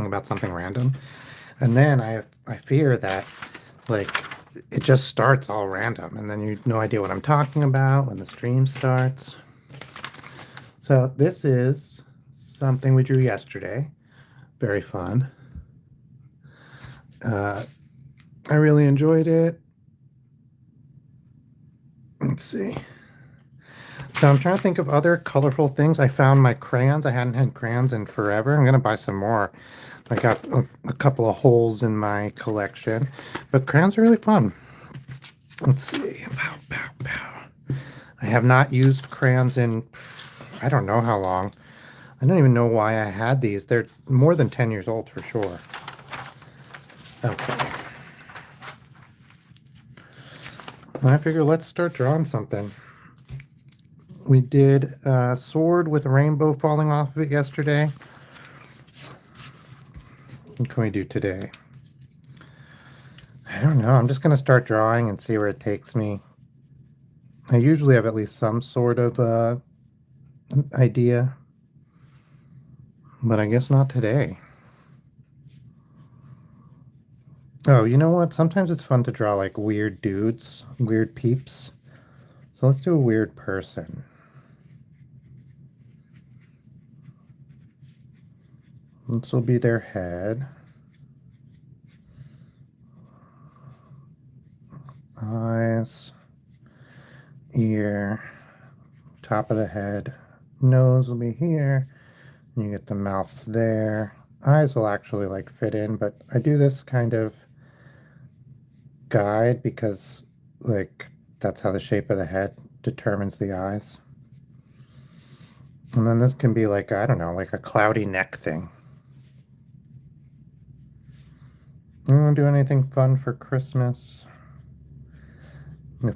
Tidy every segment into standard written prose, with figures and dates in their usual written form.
about something random. And then I fear that like it just starts all random and then you have no idea what I'm talking about when the stream starts. So this is something we drew yesterday. Very fun. I really enjoyed it. Let's see. So I'm trying to think of other colorful things. I found my crayons. I hadn't had crayons in forever. I'm gonna buy some more. I got a couple of holes in my collection, but crayons are really fun. Let's see. Pow, pow, pow. I have not used crayons in I don't know how long. I don't even know why I had these. They're more than 10 years old for sure. Okay. I figure let's start drawing something. We did a sword with a rainbow falling off of it yesterday. What can we do today? I don't know. I'm just going to start drawing and see where it takes me. I usually have at least some sort of idea, but I guess not today. Oh, you know what? Sometimes it's fun to draw like weird dudes, weird peeps. So let's do a weird person. This will be their head. Eyes, ear, top of the head, nose will be here. And you get the mouth there. Eyes will actually like fit in, but I do this kind of guide because like that's how the shape of the head determines the eyes. And then this can be like, I don't know, like a cloudy neck thing. You want to do anything fun for Christmas? If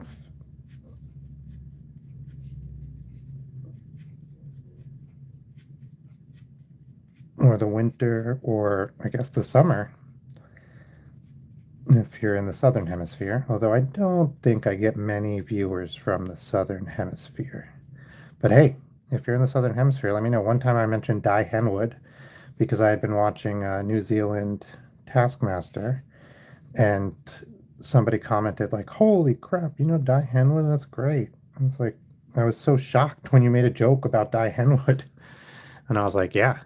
or the winter, or I guess the summer, if you're in the southern hemisphere. Although I don't think I get many viewers from the southern hemisphere. But hey, if you're in the southern hemisphere, let me know. One time I mentioned Di Henwood because I had been watching New Zealand Taskmaster, and somebody commented like, "Holy crap, you know Di Henwood? That's great." I was like, I was so shocked when you made a joke about Di Henwood, and I was like, "Yeah,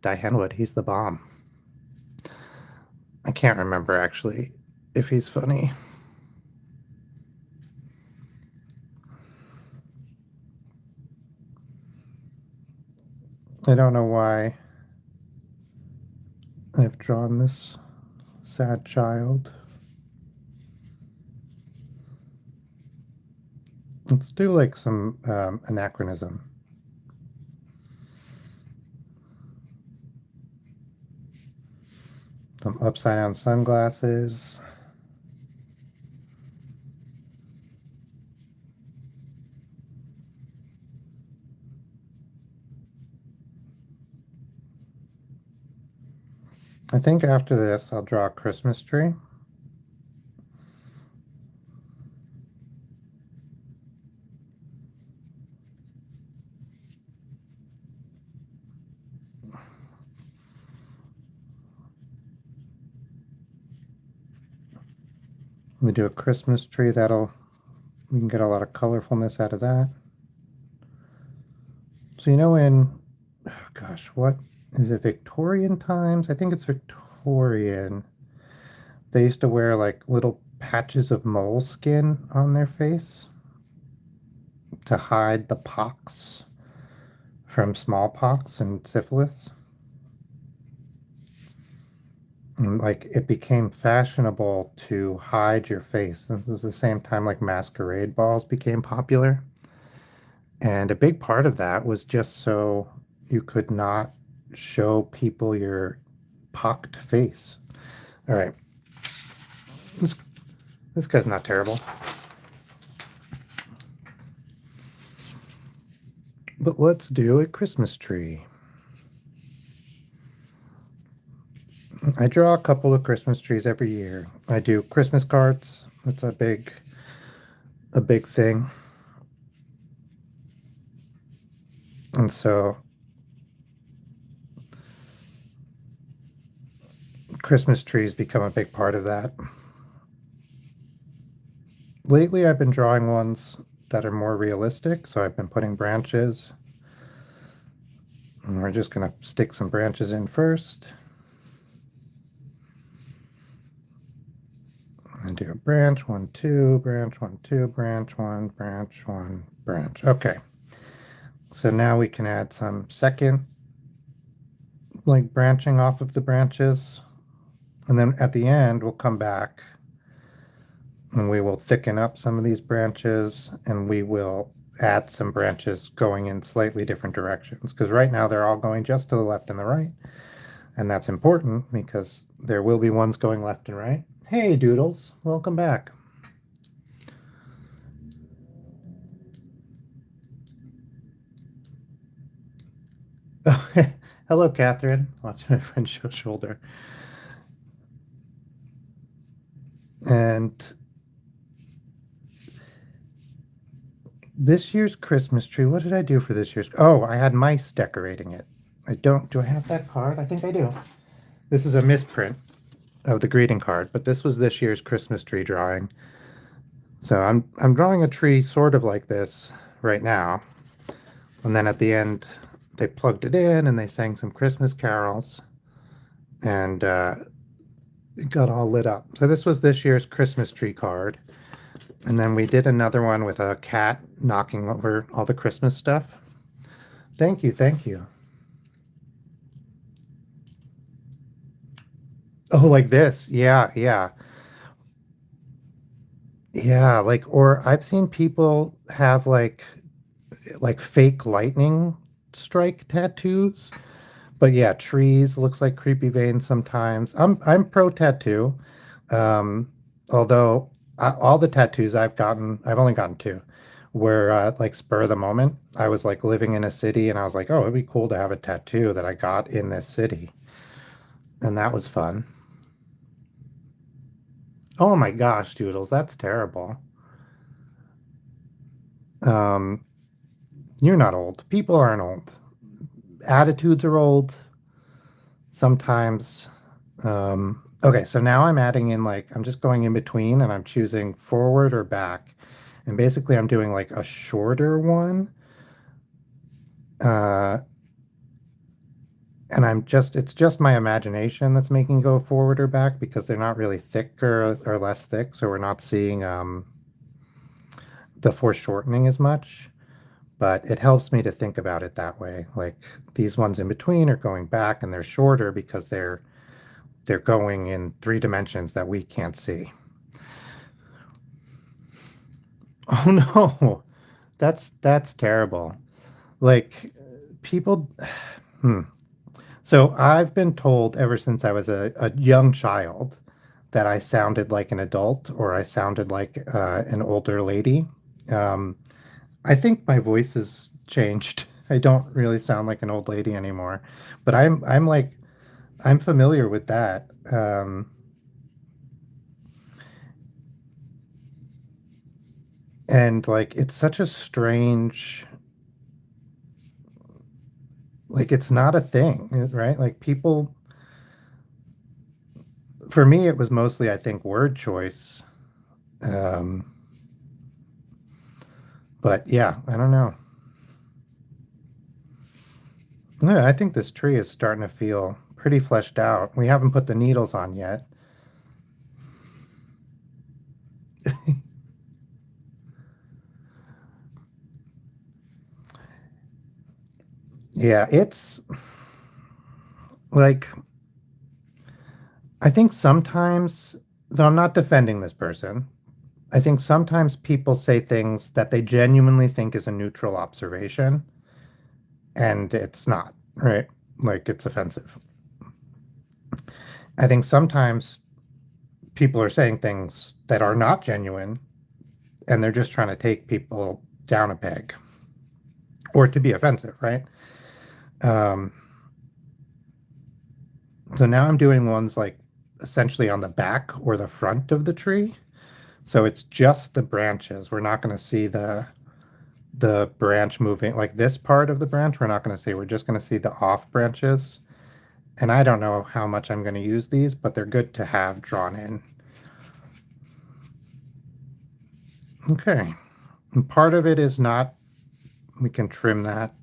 Di Henwood, he's the bomb." I can't remember actually if he's funny. I don't know why I've drawn this sad child. Let's do like some anachronism. Some upside down sunglasses. I think after this, I'll draw a Christmas tree. We do a Christmas tree. We can get a lot of colorfulness out of that. So, you know, oh gosh, what is it, Victorian times? I think it's Victorian. They used to wear like little patches of moleskin on their face to hide the pox from smallpox and syphilis. And like it became fashionable to hide your face. This is the same time like masquerade balls became popular. And a big part of that was just so you could not show people your pocked face. All right. This, this guy's not terrible. But let's do a Christmas tree. I draw a couple of Christmas trees every year. I do Christmas cards. That's a big thing. And so Christmas trees become a big part of that. Lately, I've been drawing ones that are more realistic, so I've been putting branches. And we're just going to stick some branches in first. And do a branch, 1, 2, branch, 1, 2, branch, 1, branch, 1, branch. Okay. So now we can add some second, like branching off of the branches. And then at the end, we'll come back and we will thicken up some of these branches and we will add some branches going in slightly different directions. Because right now they're all going just to the left and the right. And that's important because there will be ones going left and right. Hey, Doodles, welcome back. Hello, Catherine. Watching my friend show shoulder. And this year's Christmas tree, what did I do for this year's? Oh, I had mice decorating it. Do I have that card? I think I do. This is a misprint of the greeting card, but this was this year's Christmas tree drawing. So I'm drawing a tree sort of like this right now. And then at the end, they plugged it in and they sang some Christmas carols. And it got all lit up. So this was this year's Christmas tree card. And then we did another one with a cat knocking over all the Christmas stuff. Thank you, thank you. Oh, like this. Yeah, yeah. Yeah, like or I've seen people have like fake lightning strike tattoos. But yeah, trees looks like creepy veins sometimes. I'm pro tattoo. Although all the tattoos I've only gotten two, were like spur of the moment. I was like living in a city and I was like, oh, it'd be cool to have a tattoo that I got in this city. And that was fun. Oh my gosh, Doodles, that's terrible. Um, you're not old. People aren't old. Attitudes are old sometimes. Okay, so now I'm adding in like I'm just going in between and I'm choosing forward or back. And basically I'm doing like a shorter one. Uh, and it's just my imagination that's making go forward or back because they're not really thick or less thick, so we're not seeing the foreshortening as much. But it helps me to think about it that way. Like these ones in between are going back and they're shorter because they're going in 3 dimensions that we can't see. Oh no, that's terrible. Like people, hmm. So I've been told ever since I was a young child that I sounded like an adult or I sounded like an older lady. Um, I think my voice has changed. I don't really sound like an old lady anymore, but I'm like I'm familiar with that. And like it's such a strange like it's not a thing, right? Like people for me it was mostly I think word choice. Um, but yeah, I don't know. Yeah, I think this tree is starting to feel pretty fleshed out. We haven't put the needles on yet. Yeah, it's like I think sometimes, so I'm not defending this person. I think sometimes people say things that they genuinely think is a neutral observation, and it's not, right? Like it's offensive. I think sometimes people are saying things that are not genuine, and they're just trying to take people down a peg or to be offensive, right? Um, so now I'm doing ones like essentially on the back or the front of the tree. So it's just the branches. We're not going to see the branch moving like this part of the branch. We're not going to see. We're just going to see the off branches. And I don't know how much I'm going to use these, but they're good to have drawn in. Okay. And part of it is not, we can trim that.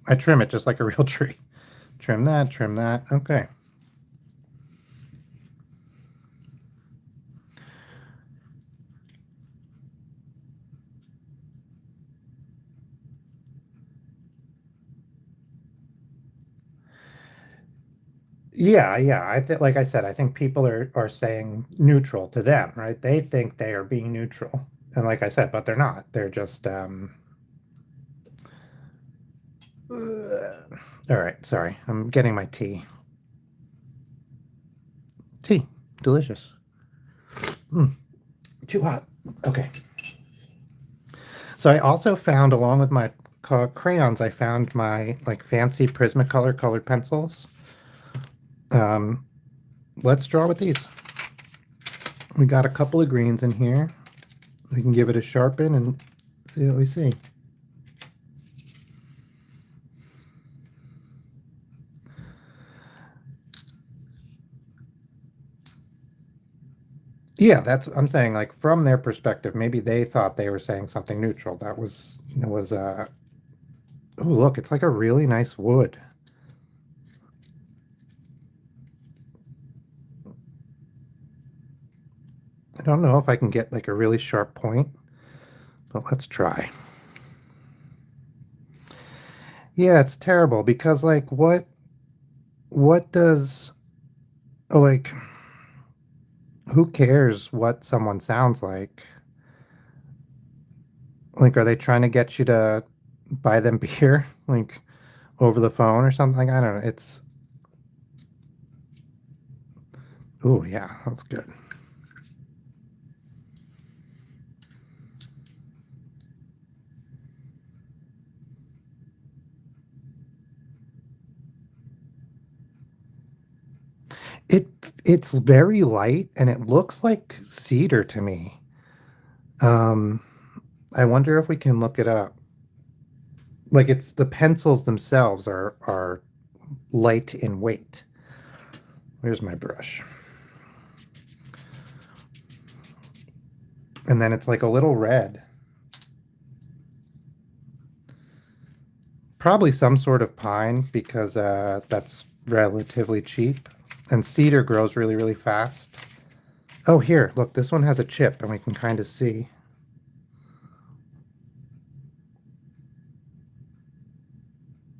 I trim it just like a real tree. Trim that, trim that. Okay. Yeah, yeah. I think, like I said, I think people are saying neutral to them, right? They think they are being neutral. And like I said, but they're not. They're just all right, sorry. I'm getting my tea. Tea. Delicious. Mm, too hot. Okay. So I also found, along with my crayons, I found my like fancy Prismacolor colored pencils. Um, let's draw with these. We got a couple of greens in here. We can give it a sharpen and see what we see. Yeah, that's I'm saying, like, from their perspective, maybe they thought they were saying something neutral. That was oh, look, it's like a really nice wood. I don't know if I can get like a really sharp point, but let's try. Yeah, it's terrible because like what does oh, like, who cares what someone sounds like? Like, are they trying to get you to buy them beer like over the phone or something? I don't know. It's oh yeah, that's good. It it's very light and it looks like cedar to me. Um, I wonder if we can look it up. Like, it's the pencils themselves are light in weight. Where's my brush? And then it's like a little red. Probably some sort of pine because that's relatively cheap. And cedar grows really, really fast. Oh, here, look, this one has a chip and we can kind of see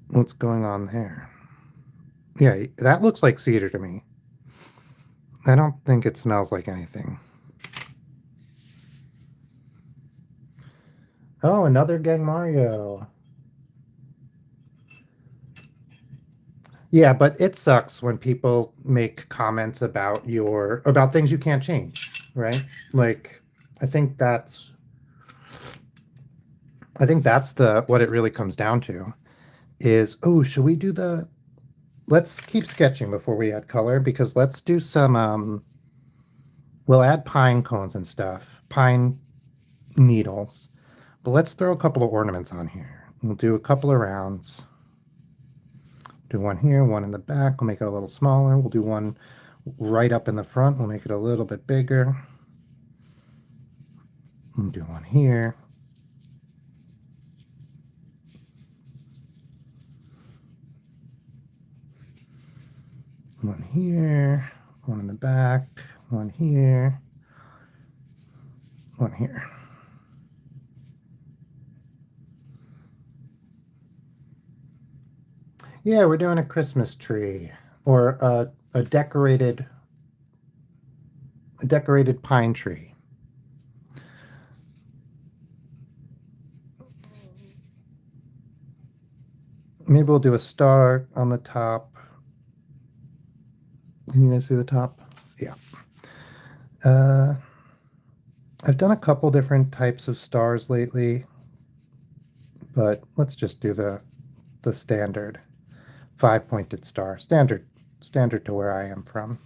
what's going on there. Yeah, that looks like cedar to me. I don't think it smells like anything. Oh, another Gang Mario. Yeah, but it sucks when people make comments about about things you can't change, right? Like, I think that's I think that's the what it really comes down to is, oh, should we do the let's keep sketching before we add color because let's do some we'll add pine cones and stuff, pine needles. But let's throw a couple of ornaments on here. We'll do a couple of rounds. Do one here, one in the back. We'll make it a little smaller. We'll do one right up in the front. We'll make it a little bit bigger. We'll do one here. One here, one in the back, one here, one here. Yeah, we're doing a Christmas tree or a decorated pine tree. Maybe we'll do a star on the top. Can you guys see the top? Yeah. Uh, I've done a couple different types of stars lately, but let's just do the standard 5-pointed star. Standard to where I am from.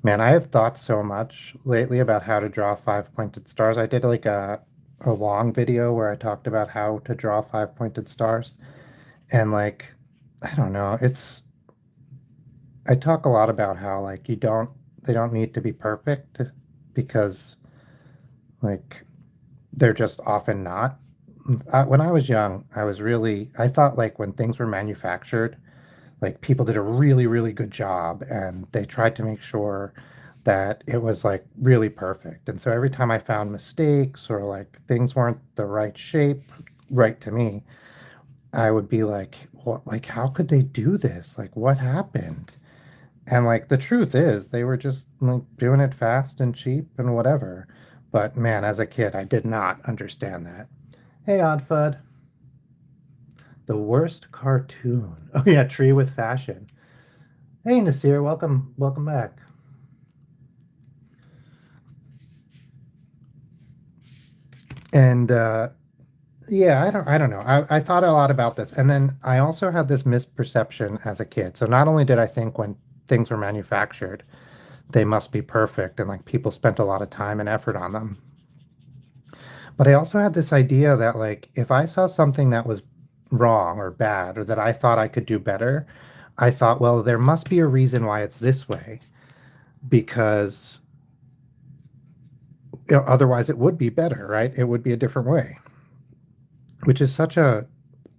Man, I have thought so much lately about how to draw 5-pointed stars. I did like a long video where I talked about how to draw 5-pointed stars. And like I don't know. I talk a lot about how like they don't need to be perfect because like they're just often not. When I was young, I thought like when things were manufactured, like people did a really, really good job and they tried to make sure that it was like really perfect. And so every time I found mistakes or like things weren't the right shape, right to me, I would be like, what, like, how could they do this? Like, what happened? And like the truth is, they were just like doing it fast and cheap and whatever. But man, as a kid, I did not understand that. Hey, Odd Fudd, the worst cartoon. Oh yeah, Tree with Fashion. Hey, Nasir, welcome back. And yeah, I don't know. I thought a lot about this, and then I also had this misperception as a kid. So not only did I think when things were manufactured, they must be perfect, and like people spent a lot of time and effort on them. But I also had this idea that like if I saw something that was wrong or bad or that I thought I could do better, I thought, well, there must be a reason why it's this way because otherwise it would be better, right? It would be a different way, which is such a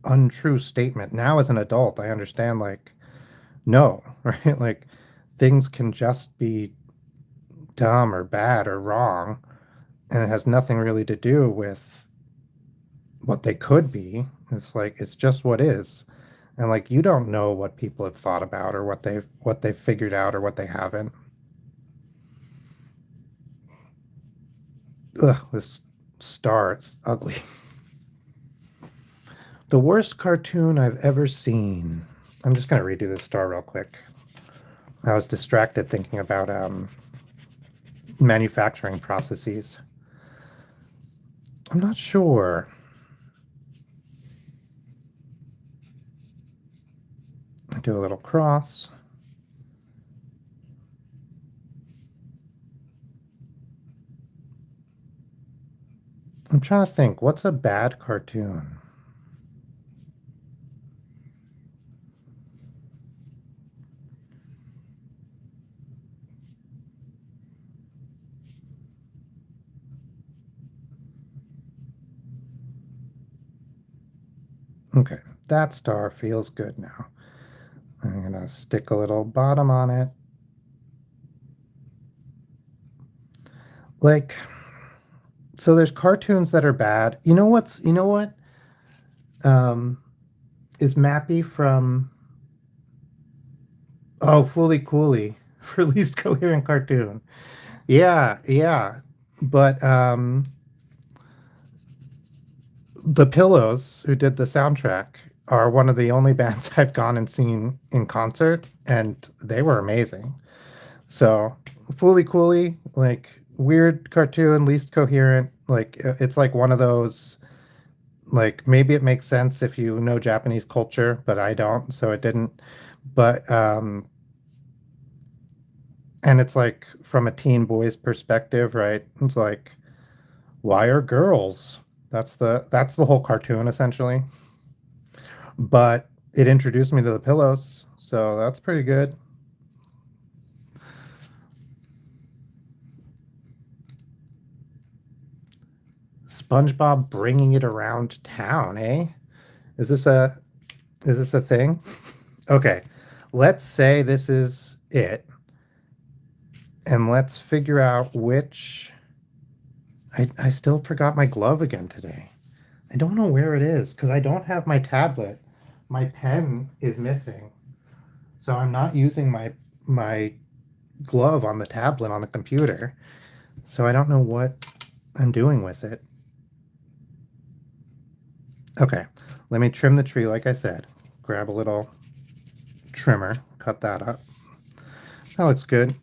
untrue statement. Now as an adult, I understand like no, right? Like things can just be dumb or bad or wrong and it has nothing really to do with what they could be. It's like it's just what is. And like you don't know what people have thought about or what they've figured out or what they haven't. Ugh, this star, it's ugly. The worst cartoon I've ever seen. I'm just gonna redo this star real quick. I was distracted thinking about manufacturing processes. I'm not sure. I do a little cross. I'm trying to think. What's a bad cartoon? Okay, that star feels good now. I'm gonna stick a little bottom on it. Like, so there's cartoons that are bad. You know what? Um, is Mappy from Fully Cooley for least coherent cartoon. Yeah, yeah. But the Pillows, who did the soundtrack, are one of the only bands I've gone and seen in concert, and they were amazing. So, Fully Cooley, like weird cartoon, least coherent. Like it's like one of those. Like maybe it makes sense if you know Japanese culture, but I don't, so it didn't. But and it's like from a teen boy's perspective, right? It's like, why are girls? That's the whole cartoon essentially. But it introduced me to the pillows, so that's pretty good. SpongeBob bringing it around town, eh? Is this a is this a thing? Okay. Let's say this is it, and let's figure out which I still forgot my glove again today. I don't know where it is because I don't have my tablet. My pen is missing. So I'm not using my glove on the tablet on the computer. So I don't know what I'm doing with it. Okay, let me trim the tree like I said. Grab a little trimmer, cut that up. That looks good.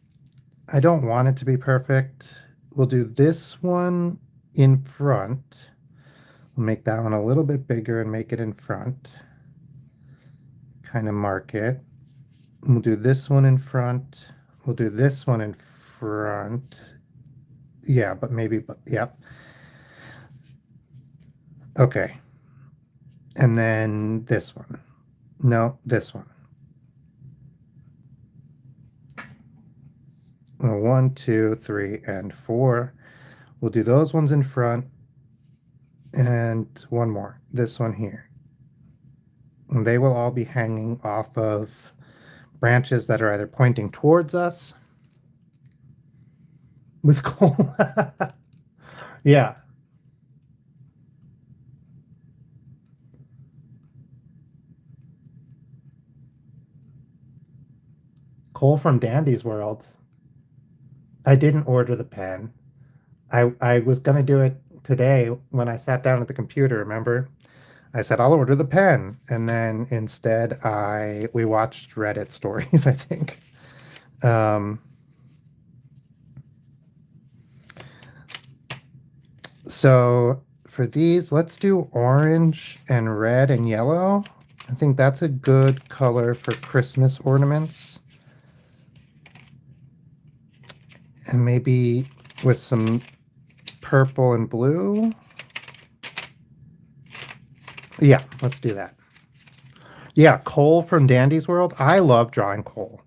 I don't want it to be perfect. We'll do this one in front. We'll make that one a little bit bigger and make it in front. Kind of mark it. We'll do this one in front. We'll do this one in front. Yeah, but maybe, but yep. Okay. And then this one. No, this one. One, two, three, and four. We'll do those ones in front and one more. This one here. And they will all be hanging off of branches that are either pointing towards us with coal. Yeah. Coal from Dandy's World. I didn't order the pen. I was gonna do it today when I sat down at the computer, remember? I said I'll order the pen, and then instead I we watched Reddit stories, I think. Um, so for these, let's do orange and red and yellow. I think that's a good color for Christmas ornaments. And maybe with some purple and blue. Yeah, let's do that. Yeah, coal from Dandy's World. I love drawing coal.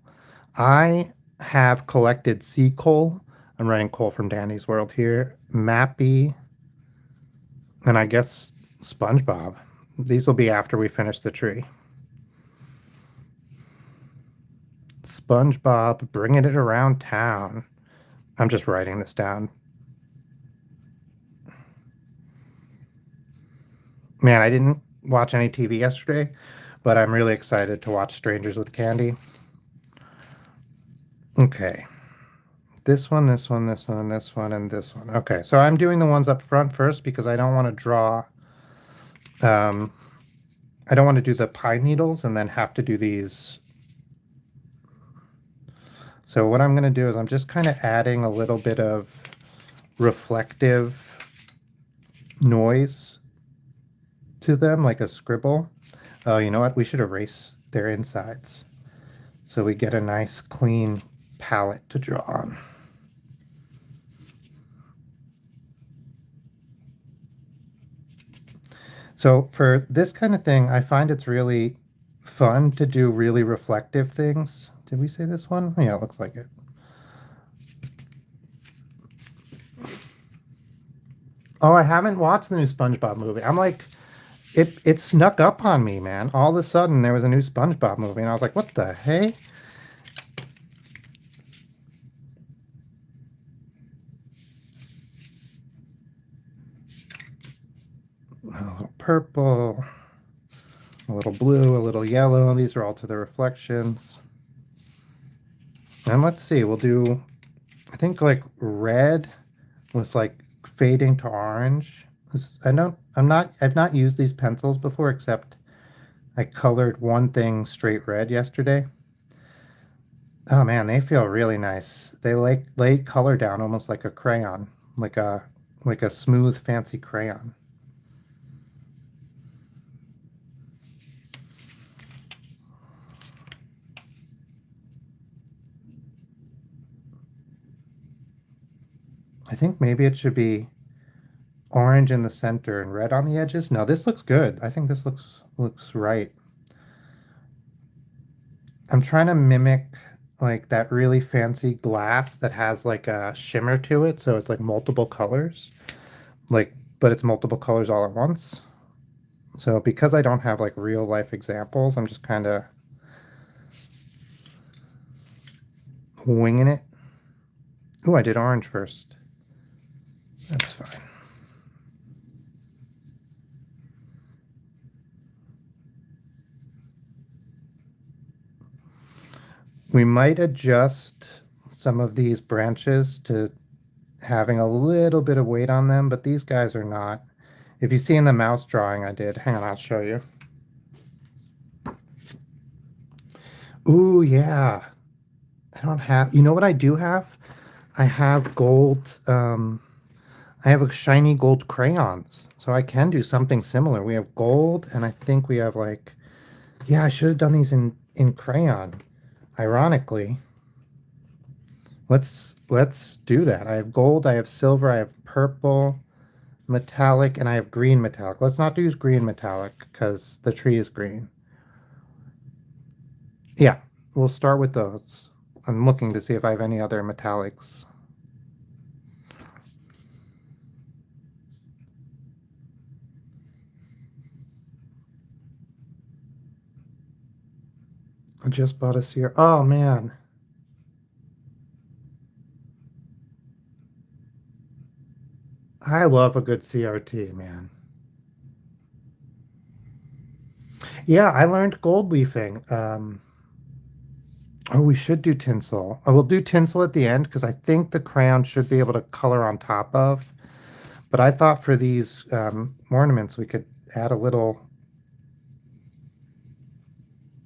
I have collected sea coal. I'm writing coal from Dandy's World here. Mappy, and I guess SpongeBob. These will be after we finish the tree. SpongeBob bringing it around town. I'm just writing this down. Man, I didn't watch any TV yesterday, but I'm really excited to watch Strangers with Candy. Okay. This one, this one, this one, and this one, and this one. Okay, so I'm doing the ones up front first because I don't want to draw. Um, I don't want to do the pine needles and then have to do these. So what I'm going to do is I'm just kind of adding a little bit of reflective noise to them, like a scribble. Oh, you know what? We should erase their insides so we get a nice clean palette to draw on. So for this kind of thing, I find it's really fun to do really reflective things. Did we say this one? Yeah, it looks like it. Oh, I haven't watched the new SpongeBob movie. I'm like, it snuck up on me, man. All of a sudden, there was a new SpongeBob movie, and I was like, what the hey? A little purple, a little blue, a little yellow. These are all to the reflections. And let's see, we'll do, I think like red with like fading to orange. I've not used these pencils before, except I colored one thing straight red yesterday. Oh man, they feel really nice. They like lay color down almost like a crayon, like a like a smooth, fancy crayon. I think maybe it should be orange in the center and red on the edges. No, this looks good. I think this looks right. I'm trying to mimic like that really fancy glass that has like a shimmer to it, so it's like multiple colors. Like, but it's multiple colors all at once. So because I don't have like real life examples, I'm just kind of winging it. Oh, I did orange first. That's fine. We might adjust some of these branches to having a little bit of weight on them, but these guys are not. If you see in the mouse drawing I did, hang on, I'll show you. Ooh, yeah. I don't have, you know what I do have? I have gold, I have a shiny gold crayons. So I can do something similar. We have gold, and I think we have like, yeah, I should have done these in crayon. Ironically, let's do that. I have gold, I have silver, I have purple metallic, and I have green metallic. Let's not use green metallic because the tree is green. Yeah, we'll start with those. I'm looking to see if I have any other metallics. I just bought a CR. Oh man, I love a good CRT, man. Yeah, I learned gold leafing. Oh, we should do tinsel. I will do tinsel at the end because I think the crayon should be able to color on top of. But I thought for these ornaments we could add a little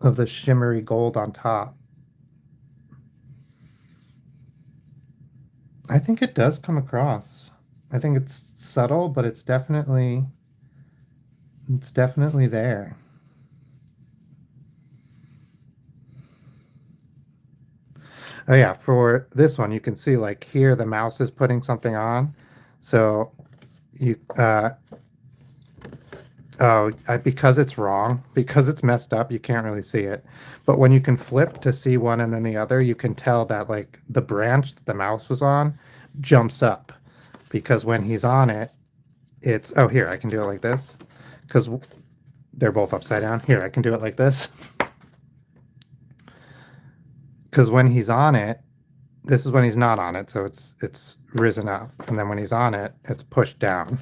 of the shimmery gold on top. I think it does come across. I think it's subtle, but it's definitely there. Oh yeah, for this one you can see like here the mouse is putting something on. So you because it's wrong, because it's messed up, you can't really see it. But when you can flip to see one and then the other, you can tell that like the branch that the mouse was on jumps up because when he's on it, it's oh here, I can do it like this because they're both upside down. Here, I can do it like this because when he's on it, this is when he's not on it, so it's risen up, and then when he's on it, it's pushed down.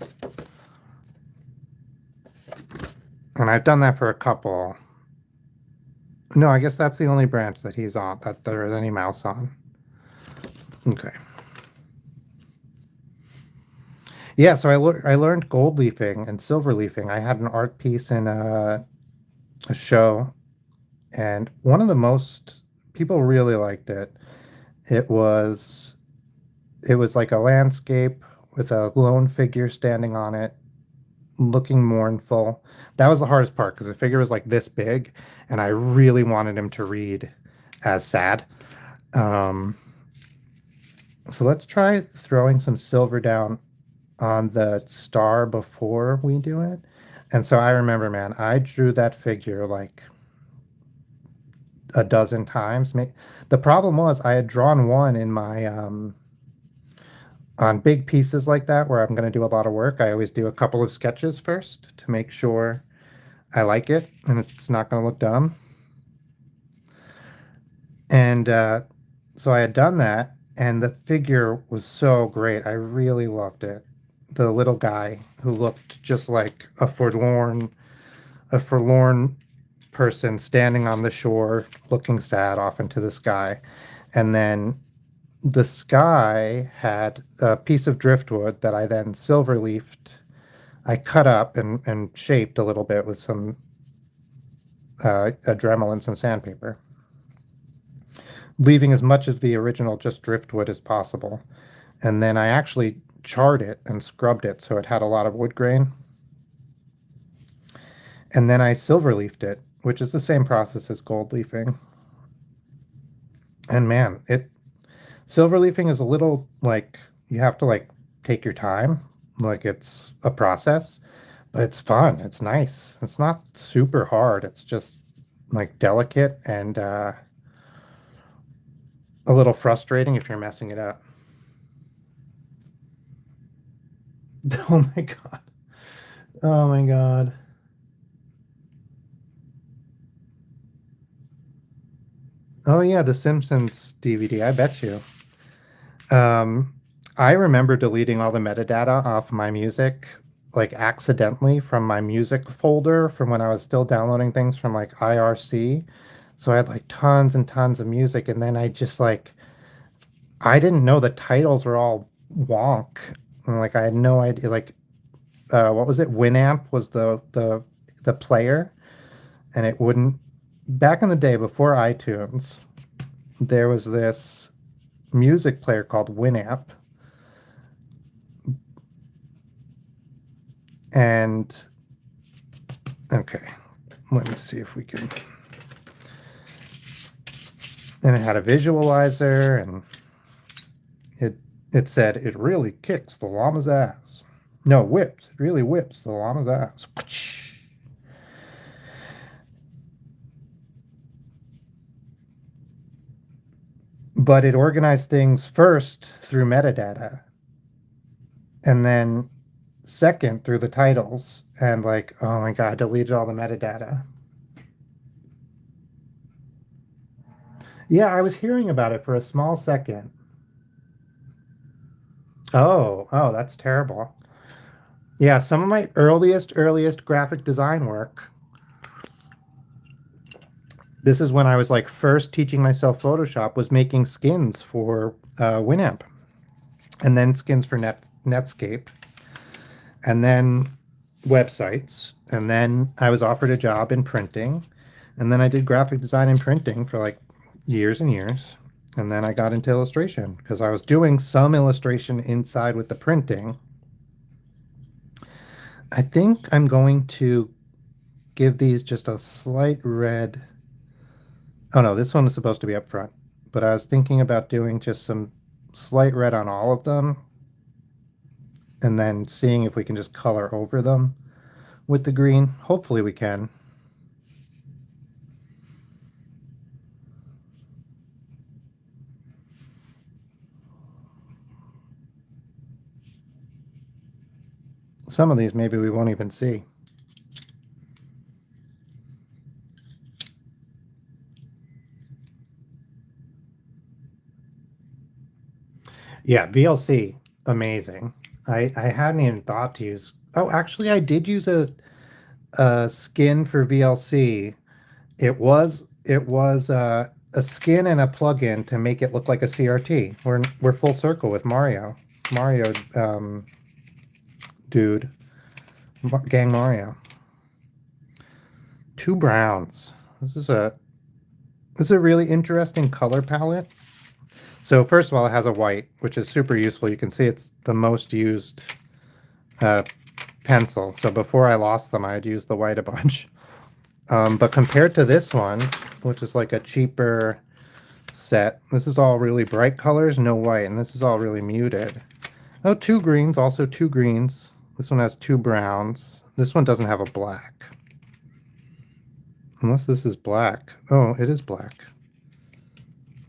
And I've done that for a couple. No, I guess that's the only branch that he's on, that there is any mouse on. Okay. Yeah, so I learned gold leafing and silver leafing. I had an art piece in a show, and one of the most people really liked it. It was it was like a landscape with a lone figure standing on it, looking mournful. That was the hardest part because the figure was like this big, and I really wanted him to read as sad. Um, so let's try throwing some silver down on the star before we do it. And so I remember, man, I drew that figure like a dozen times. The problem was I had drawn one in my on big pieces like that where I'm going to do a lot of work. I always do a couple of sketches first to make sure I like it and it's not going to look dumb. And so I had done that, and the figure was so great. I really loved it. The little guy who looked just like a forlorn person standing on the shore, looking sad off into the sky. And then the sky had a piece of driftwood that I then silver leafed. I cut up and shaped a little bit with some a Dremel and some sandpaper, leaving as much of the original just driftwood as possible. And then I actually charred it and scrubbed it so it had a lot of wood grain. And then I silver leafed it, which is the same process as gold leafing. And man, it silver leafing is a little like you have to like take your time, like it's a process, but it's fun. It's nice. It's not super hard. It's just like delicate and a little frustrating if you're messing it up. Oh my God. Oh my God. Oh yeah, the Simpsons DVD. I bet you. Um, I remember deleting all the metadata off my music, like accidentally from my music folder from when I was still downloading things from like IRC. So I had like tons and tons of music, and then I just like I didn't know the titles were all wonk. And, like I had no idea. Like what was it? Winamp was the player, and it wouldn't. Back in the day before iTunes, there was this music player called Winamp, and okay, let me see if we can. And it had a visualizer, and it said it really kicks the llama's ass. No, whips. It really whips the llama's ass. but it organized things first through metadata and then second through the titles. And like, oh my God, deleted all the metadata. Yeah, I was hearing about it for a small second. Oh, that's terrible. Yeah, some of my earliest graphic design work. This is when I was like first teaching myself Photoshop, was making skins for Winamp, and then skins for Netscape, and then websites, and then I was offered a job in printing, and then I did graphic design and printing for like years and years, and then I got into illustration because I was doing some illustration inside with the printing. I think I'm going to give these just a slight red. Oh no, this one is supposed to be up front, but I was thinking about doing just some slight red on all of them and then seeing if we can just color over them with the green. Hopefully we can. Some of these maybe we won't even see. Yeah, VLC, amazing. I hadn't even thought to use. Oh, actually, I did use a skin for VLC. It was a skin and a plugin to make it look like a CRT. We're full circle with Mario. Mario, dude, Gang Mario. Two browns. This is a really interesting color palette. So first of all, it has a white, which is super useful. You can see it's the most used uh, pencil. So before I lost them, I had used the white a bunch. But compared to this one, which is like a cheaper set, this is all really bright colors, no white, and this is all really muted. Oh, two greens, also two greens. This one has two browns. This one doesn't have a black. Unless this is black. Oh, it is black.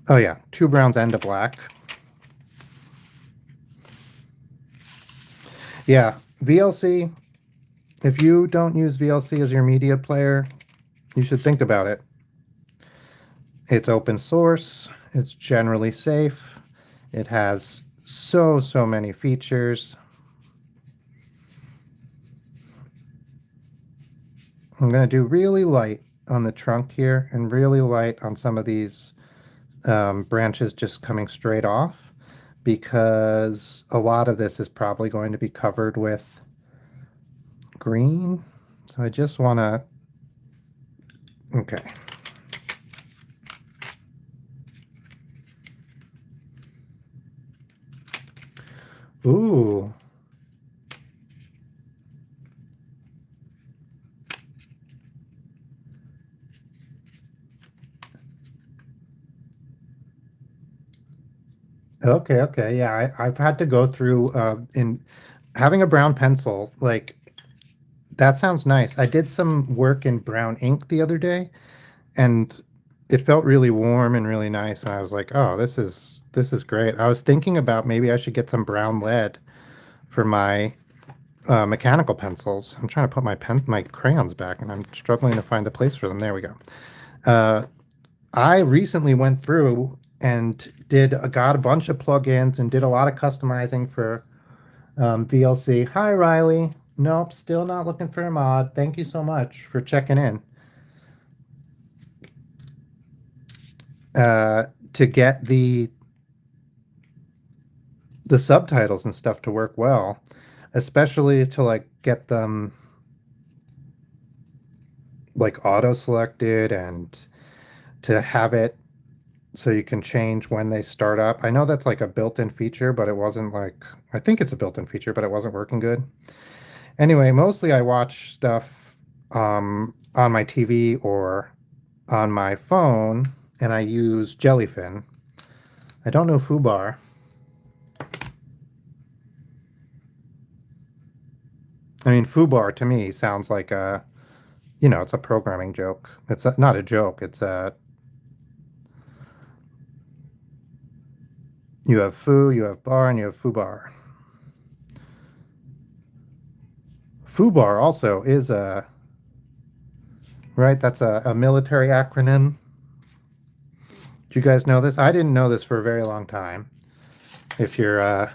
Oh yeah, two browns and a black. Yeah, VLC, if you don't use VLC as your media player, you should think about it. It's open source, it's generally safe, it has so many features. I'm going to do really light on the trunk here and really light on some of these branches just coming straight off, because a lot of this is probably going to be covered with green. So I just want to, okay. Ooh. Okay. Yeah, I've had to go through in having a brown pencil, like that sounds nice. I did some work in brown ink the other day and it felt really warm and really nice. And I was like, oh, this is great. I was thinking about maybe I should get some brown lead for my mechanical pencils. I'm trying to put my crayons back and I'm struggling to find a place for them. There we go. I recently went through and got a bunch of plugins and did a lot of customizing for VLC. Hi, Riley. Nope, still not looking for a mod. Thank you so much for checking in. To get the subtitles and stuff to work well, especially to like get them like auto selected and to have it so you can change when they start up. I know that's like a built-in feature, but it wasn't like, I think it's a built-in feature, but it wasn't working good. Anyway, mostly I watch stuff on my TV or on my phone, and I use Jellyfin. I don't know Fubar. I mean, Fubar to me sounds like it's a programming joke. It's not a joke. It's a You have foo, you have bar, and you have foobar. Foobar also is a, right? That's a military acronym. Do you guys know this? I didn't know this for a very long time. If you're,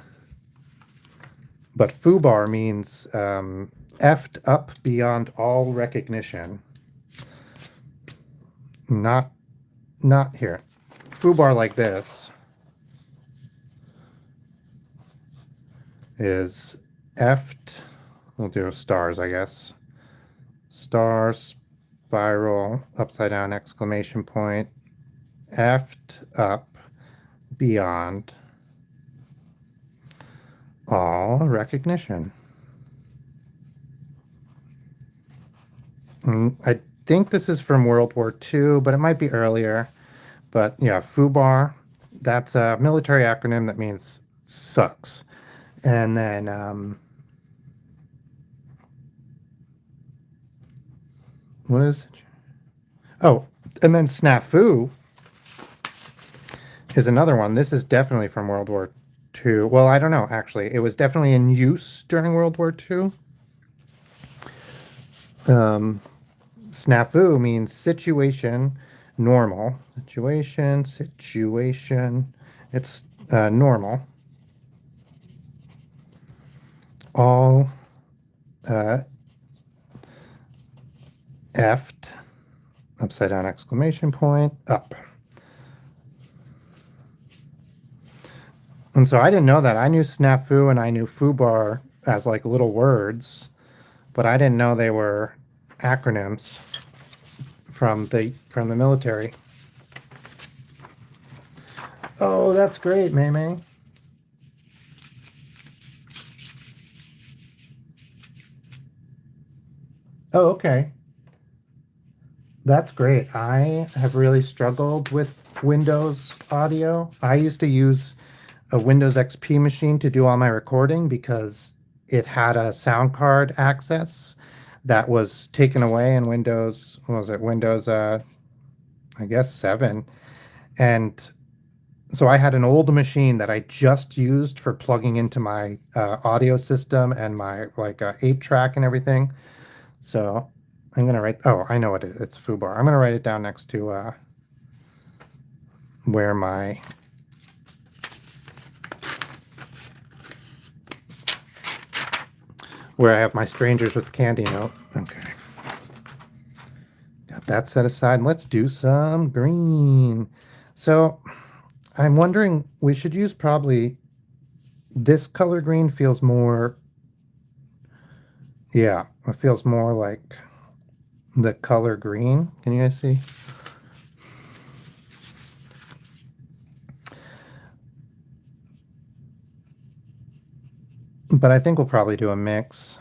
but foobar means effed up beyond all recognition. Not, not here. Foobar like this is effed. We'll do stars, I guess. Star, spiral, upside down, exclamation point, effed up beyond all recognition. I think this is from World War II, but it might be earlier. But yeah, FUBAR, that's a military acronym that means sucks. And then what is it? Oh, and then snafu is another one. This is definitely from World War II. Well, I don't know, actually. It was definitely in use during World War II. Snafu means situation, normal. Situation. It's normal. All effed, upside down exclamation point, up. And so I didn't know that. I knew snafu and I knew foobar as like little words, but I didn't know they were acronyms from the military. Oh, that's great, May May. Oh, okay. That's great. I have really struggled with Windows audio. I used to use a Windows XP machine to do all my recording because it had a sound card access that was taken away in Windows, what was it? Windows, I guess 7. And so I had an old machine that I just used for plugging into my audio system and my like 8-track and everything. So I'm gonna write. Oh, I know what it is. It's foobar. I'm gonna write it down next to where my where I have my strangers with candy note. Okay, got that set aside. Let's do some green. So I'm wondering, we should use probably this color green feels more. Yeah, it feels more like the color green. Can you guys see? But I think we'll probably do a mix.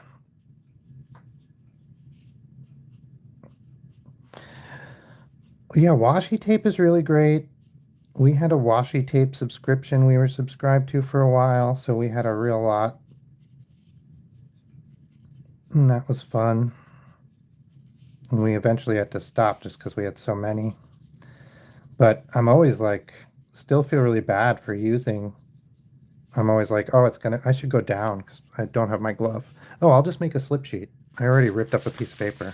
Yeah, washi tape is really great. We had a washi tape subscription we were subscribed to for a while, so we had a real lot. And that was fun. And we eventually had to stop just because we had so many. But I'm always like, still feel really bad for using. I'm always like, oh, I should go down because I don't have my glove. Oh, I'll just make a slip sheet. I already ripped up a piece of paper.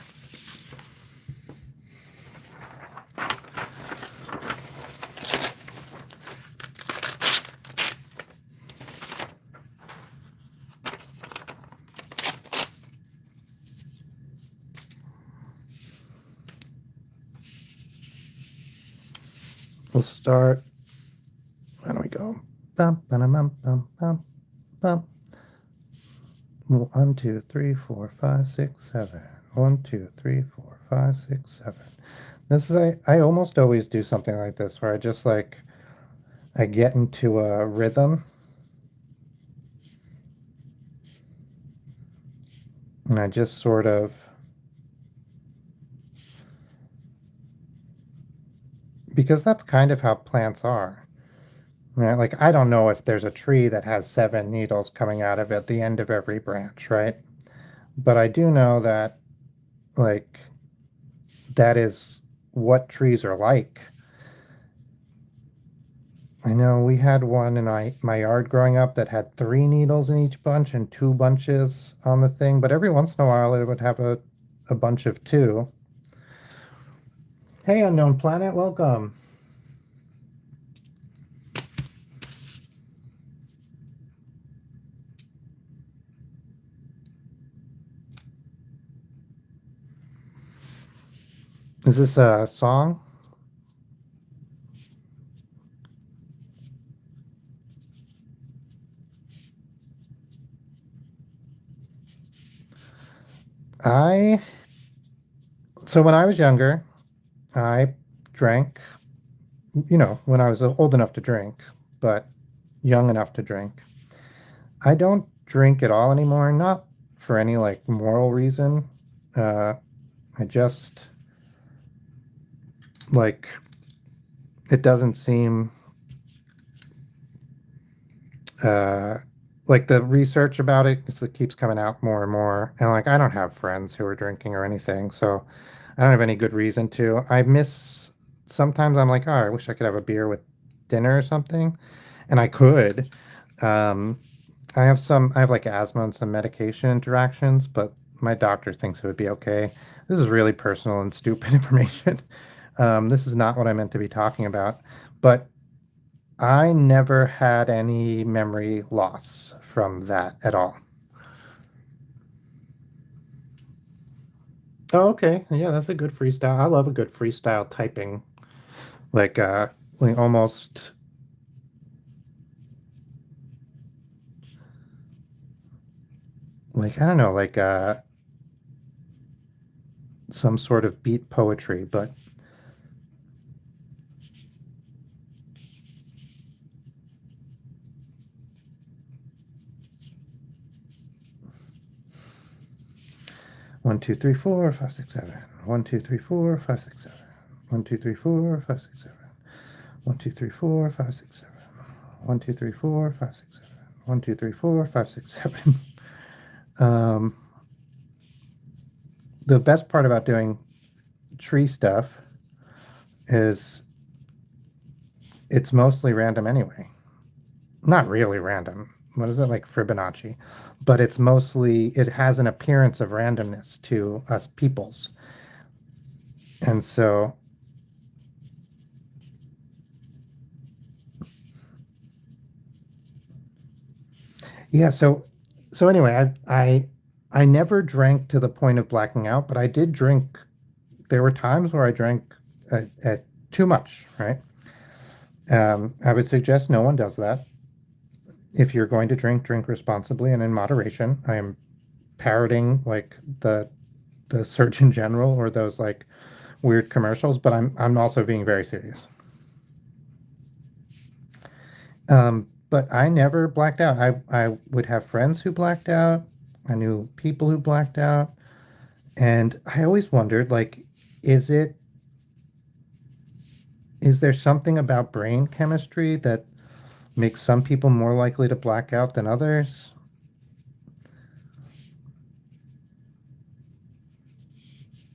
We'll start. How do we go? Bum, bum, bum, bum, bum, bum. 1, 2, 3, 4, 5, 6, 7. 1, 2, 3, 4, 5, 6, 7. This is I almost always do something like this where I just like I get into a rhythm and I just sort of because that's kind of how plants are. Right? Like I don't know if there's a tree that has 7 needles coming out of it at the end of every branch, right? But I do know that like that is what trees are like. I know we had one in my yard growing up that had three needles in each bunch and two bunches on the thing, but every once in a while it would have a bunch of two. Hey, unknown planet, welcome. Is this a song? I so when I was younger, I drank, when I was old enough to drink, but young enough to drink. I don't drink at all anymore, not for any like moral reason. Uh, I just like it doesn't seem uh like the research about it keeps coming out more and more. And like I don't have friends who are drinking or anything, so I don't have any good reason to. I miss sometimes I'm like, oh, I wish I could have a beer with dinner or something. And I could. Um, I have like asthma and some medication interactions, but my doctor thinks it would be okay. This is really personal and stupid information. This is not what I meant to be talking about, but I never had any memory loss from that at all. Oh, okay. Yeah, that's a good freestyle. I love a good freestyle typing. Like like almost like I don't know, like some sort of beat poetry, but 1, 2, 3, 4, 5, 6, 7. 1, 2, 3, 4, 5, 6, 7. 1, 2, 3, 4, 5, 6, 7. 1, 2, 3, 4, 5, 6, 7. 1, 2, 3, 4, 5, 6, 7. 1, 2, 3, 4, 5, 6, 7. Um, the best part about doing tree stuff is it's mostly random anyway. Not really random. What is it like Fibonacci? But it has an appearance of randomness to us peoples. And so, yeah, so anyway, I never drank to the point of blacking out, but I did drink. There were times where I drank at too much, right? I would suggest no one does that. If you're going to drink, drink responsibly and in moderation. I am parroting like the Surgeon General or those like weird commercials, but I'm also being very serious. But I never blacked out. I would have friends who blacked out. I knew people who blacked out, and I always wondered like, is it is there something about brain chemistry that makes some people more likely to black out than others?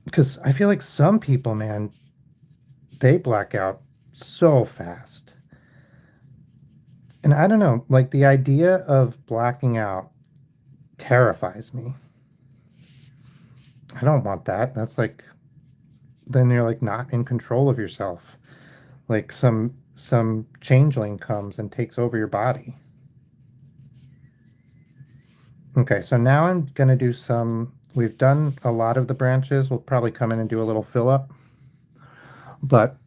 Because I feel like some people, man, they black out so fast. And I don't know, like the idea of blacking out terrifies me. I don't want that. That's like then you're like not in control of yourself. Like some changeling comes and takes over your body. Okay, so now I'm gonna do some. We've done a lot of the branches. We'll probably come in and do a little fill up, but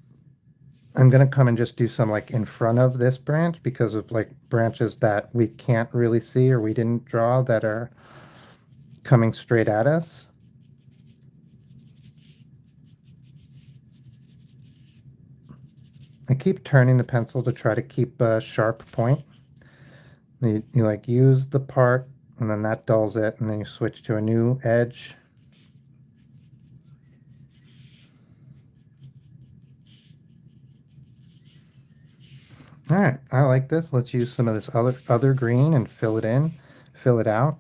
I'm gonna come and just do some like in front of this branch because of like branches that we can't really see or we didn't draw that are coming straight at us. I keep turning the pencil to try to keep a sharp point. You like use the part and then that dulls it and then you switch to a new edge. All right, I like this. Let's use some of this other green and fill it in, fill it out.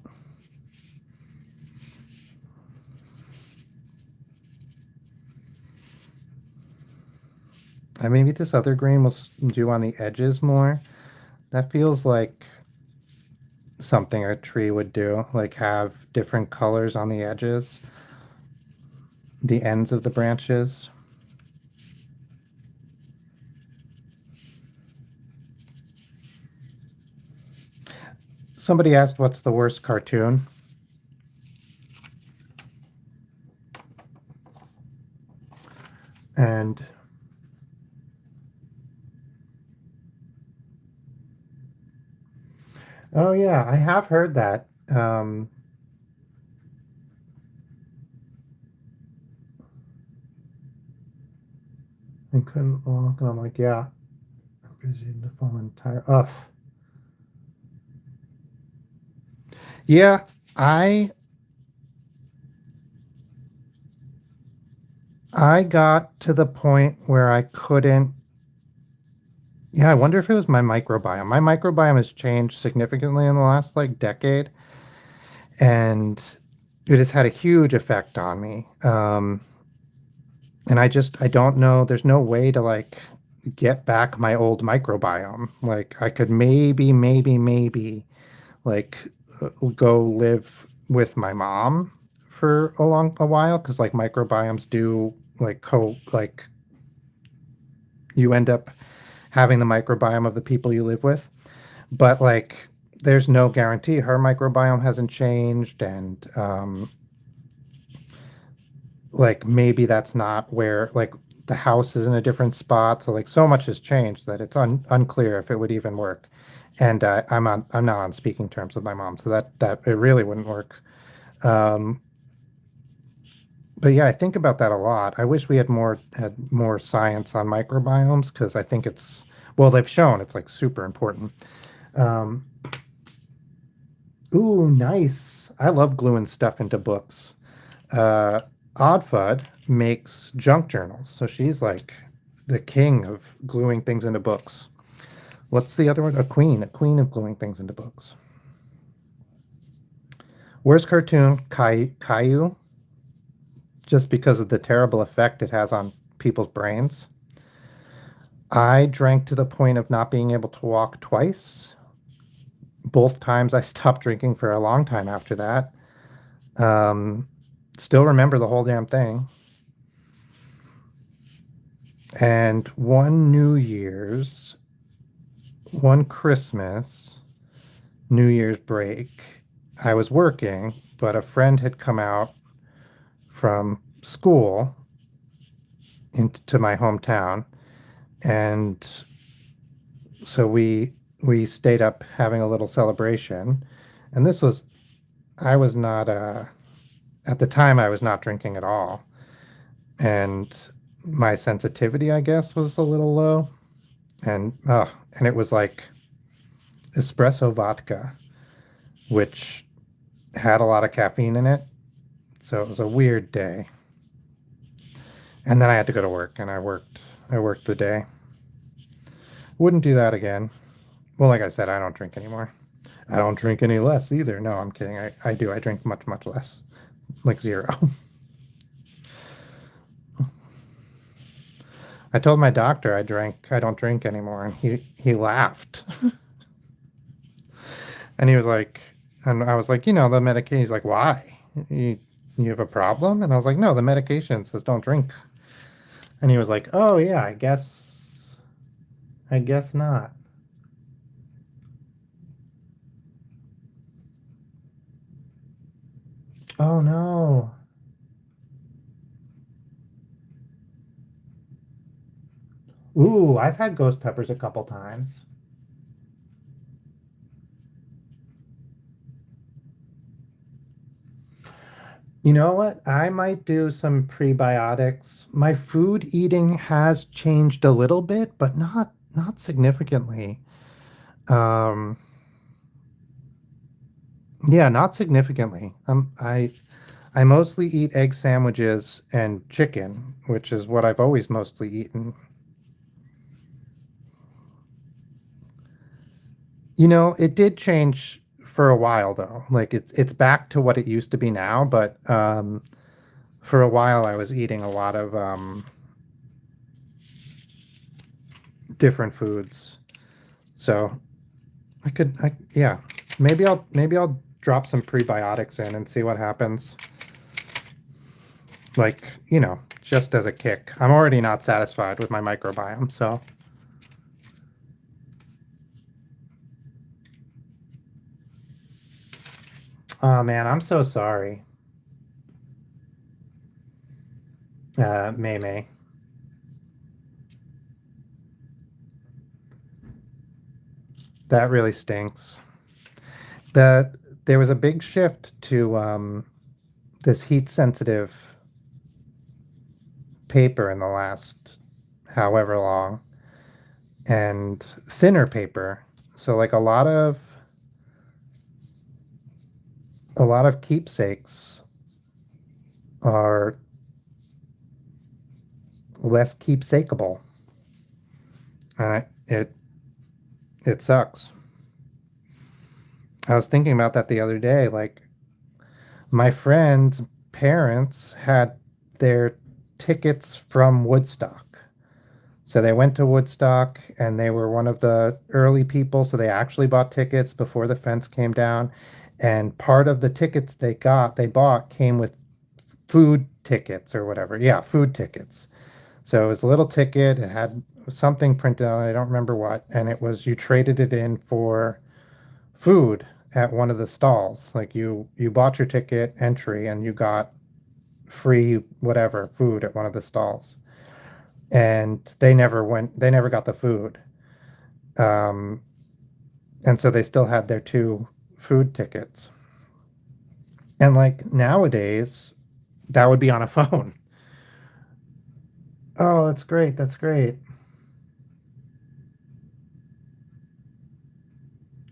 Maybe this other green will do on the edges more. That feels like something a tree would do, like have different colors on the edges, the ends of the branches. Somebody asked what's the worst cartoon? And oh yeah, I have heard that. I couldn't walk, and I'm like, yeah, I'm presumed to fall entire. Ugh. Yeah, I I got to the point where I couldn't. Yeah, I wonder if it was my microbiome. My microbiome has changed significantly in the last like decade, and it has had a huge effect on me. And I don't know. There's no way to like get back my old microbiome. Like I could maybe like go live with my mom for a while because like microbiomes do like you end up having the microbiome of the people you live with, but like there's no guarantee her microbiome hasn't changed, and like maybe that's not where like the house is in a different spot, so like so much has changed that it's unclear if it would even work. And I'm not on speaking terms with my mom, so that it really wouldn't work. um but yeah, I think about that a lot. I wish we had more science on microbiomes because I think it's, well, they've shown it's like super important. um Ooh, nice. I love gluing stuff into books. uh Oddfud makes junk journals, so she's like the king of gluing things into books. What's the other one? A queen of gluing things into books. Worst cartoon, Caillou, just because of the terrible effect it has on people's brains. I drank to the point of not being able to walk twice. Both times I stopped drinking for a long time after that. Um, Still remember the whole damn thing. And one Christmas, New Year's break, I was working, but a friend had come out from school into my hometown, and so we stayed up having a little celebration. And this was, I was not at the time I was not drinking at all, and my sensitivity, I guess, was a little low, and it was like espresso vodka, which had a lot of caffeine in it. So it was a weird day. And then I had to go to work, and I worked the day. Wouldn't do that again. Well, like I said, I don't drink anymore. I don't drink any less either. No, I'm kidding. I do. I drink much less. Like zero. I told my doctor I don't drink anymore, and he laughed. And he was like, and I was like, the medication. He's like, why? You you have a problem? And I was like, no, the medication says don't drink. And he was like, oh yeah, I guess not. Oh no. Ooh, I've had ghost peppers a couple times. You know what? I might do some prebiotics. My food eating has changed a little bit, but not significantly. Um, yeah, not significantly. I mostly eat egg sandwiches and chicken, which is what I've always mostly eaten. It did change for a while though. Like it's back to what it used to be now, but for a while I was eating a lot of different foods. So yeah, maybe I'll drop some prebiotics in and see what happens. Like, just as a kick. I'm already not satisfied with my microbiome, so. Oh man, I'm so sorry. May May. That really stinks. That there was a big shift to this heat sensitive paper in the last however long, and thinner paper. So like a lot of keepsakes are less keepsakeable. And it sucks. I was thinking about that the other day. Like, my friend's parents had their tickets from Woodstock. So they went to Woodstock and they were one of the early people. So they actually bought tickets before the fence came down. And part of the tickets they bought came with food tickets or whatever. Yeah, food tickets. So it was a little ticket. It had something printed on it. I don't remember what. And it was you traded it in for food at one of the stalls. Like you bought your ticket entry and you got free whatever food at one of the stalls. And they never got the food. Um, and so they still had their two food tickets. And like nowadays, that would be on a phone. Oh, that's great. That's great.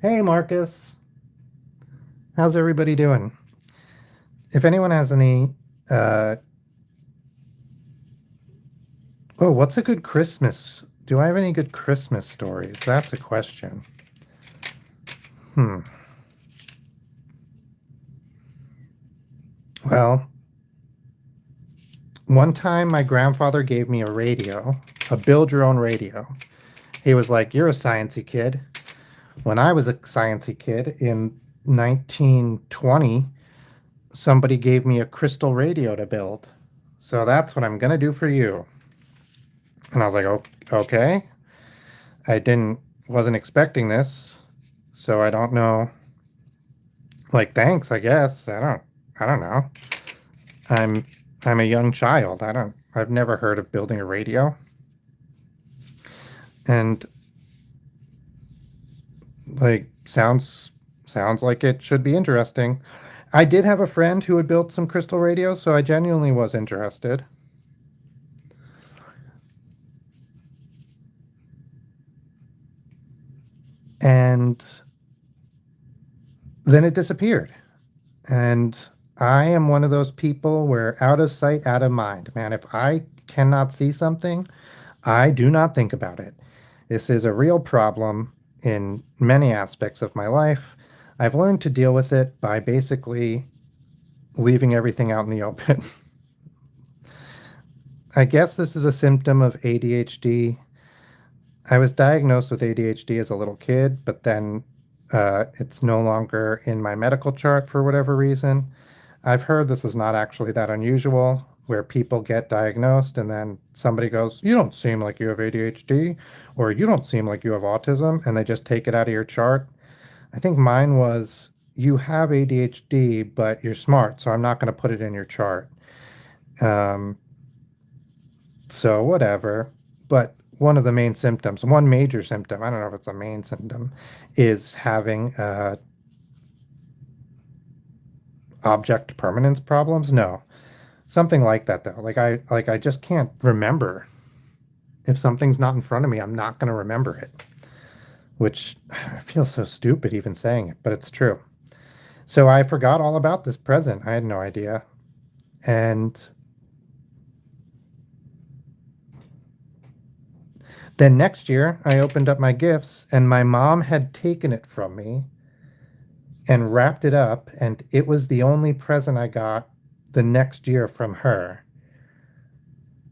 Hey, Marcus. How's everybody doing? If anyone has any, uh, oh, what's a good Christmas? Do I have any good Christmas stories? That's a question. Hmm. Well, one time my grandfather gave me a radio, a build your own radio. He was like, "You're a sciencey kid." When I was a sciencey kid in 1920, somebody gave me a crystal radio to build. So that's what I'm gonna do for you. And I was like, okay. I wasn't expecting this, so I don't know. Like, thanks, I guess. I don't know. I'm I'm a young child. I've never heard of building a radio. And like sounds like it should be interesting. I did have a friend who had built some crystal radios, so I genuinely was interested. And then it disappeared. And I am one of those people where out of sight, out of mind. Man, if I cannot see something, I do not think about it. This is a real problem in many aspects of my life. I've learned to deal with it by basically leaving everything out in the open. I guess this is a symptom of ADHD. I was diagnosed with ADHD as a little kid, but then it's no longer in my medical chart for whatever reason. I've heard this is not actually that unusual, where people get diagnosed and then somebody goes, "You don't seem like you have ADHD," or "You don't seem like you have autism," and they just take it out of your chart. I think mine was, "You have ADHD, but you're smart, so I'm not going to put it in your chart." Um, so whatever. But one of the main symptoms, one major symptom, I don't know if it's a main symptom, is having object permanence problems. No, something like that though. Like I just can't remember. If something's not in front of me, I'm not going to remember it, which I feel so stupid even saying it, but it's true. So I forgot all about this present. I had no idea. And then next year, I opened up my gifts and my mom had taken it from me and wrapped it up, and it was the only present I got the next year from her.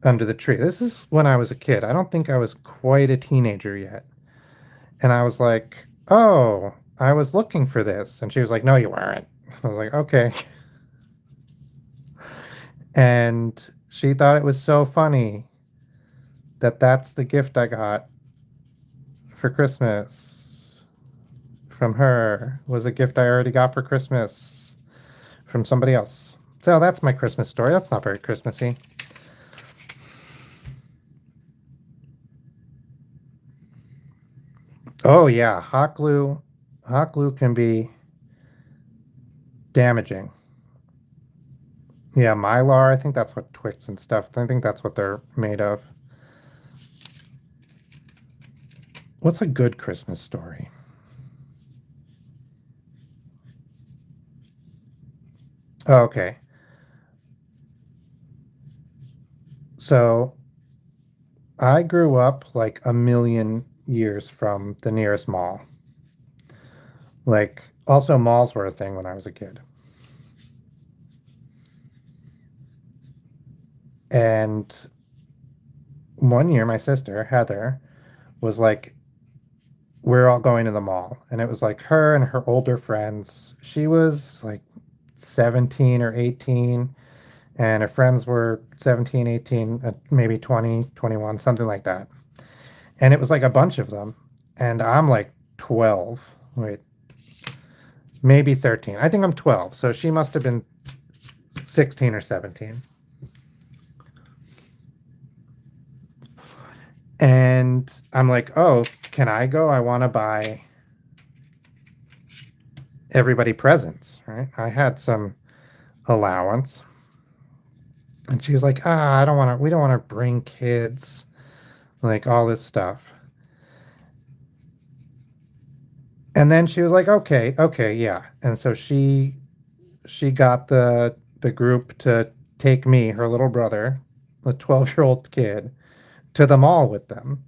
under the tree. This is when I was a kid. I don't think I was quite a teenager yet. And I was like, oh, I was looking for this. And she was like, no, you weren't. I was like, okay. And she thought it was so funny that that's the gift I got for Christmas from her, was a gift I already got for Christmas from somebody else. So that's my Christmas story. That's not very Christmassy. Oh yeah, hot glue can be damaging. Yeah, Mylar, I think that's what Twix and stuff, I think that's what they're made of. What's a good Christmas story? Oh, okay. So I grew up like a million years from the nearest mall. Like, also malls were a thing when I was a kid. And one year, my sister, Heather, was like, we're all going to the mall. And it was like her and her older friends. She was like 17 or 18, and her friends were 17, 18, maybe 20, 21, something like that. And it was like a bunch of them. And I'm like 12. Wait, maybe 13. I think I'm 12. So she must have been 16 or 17. And I'm like, oh, can I go? I want to buy everybody presents, right? I had some allowance. And she was like, I don't want to, we don't want to bring kids, like all this stuff. And then she was like, okay, okay, yeah. And so she got the group to take me, her little brother, the 12-year-old kid, to the mall with them.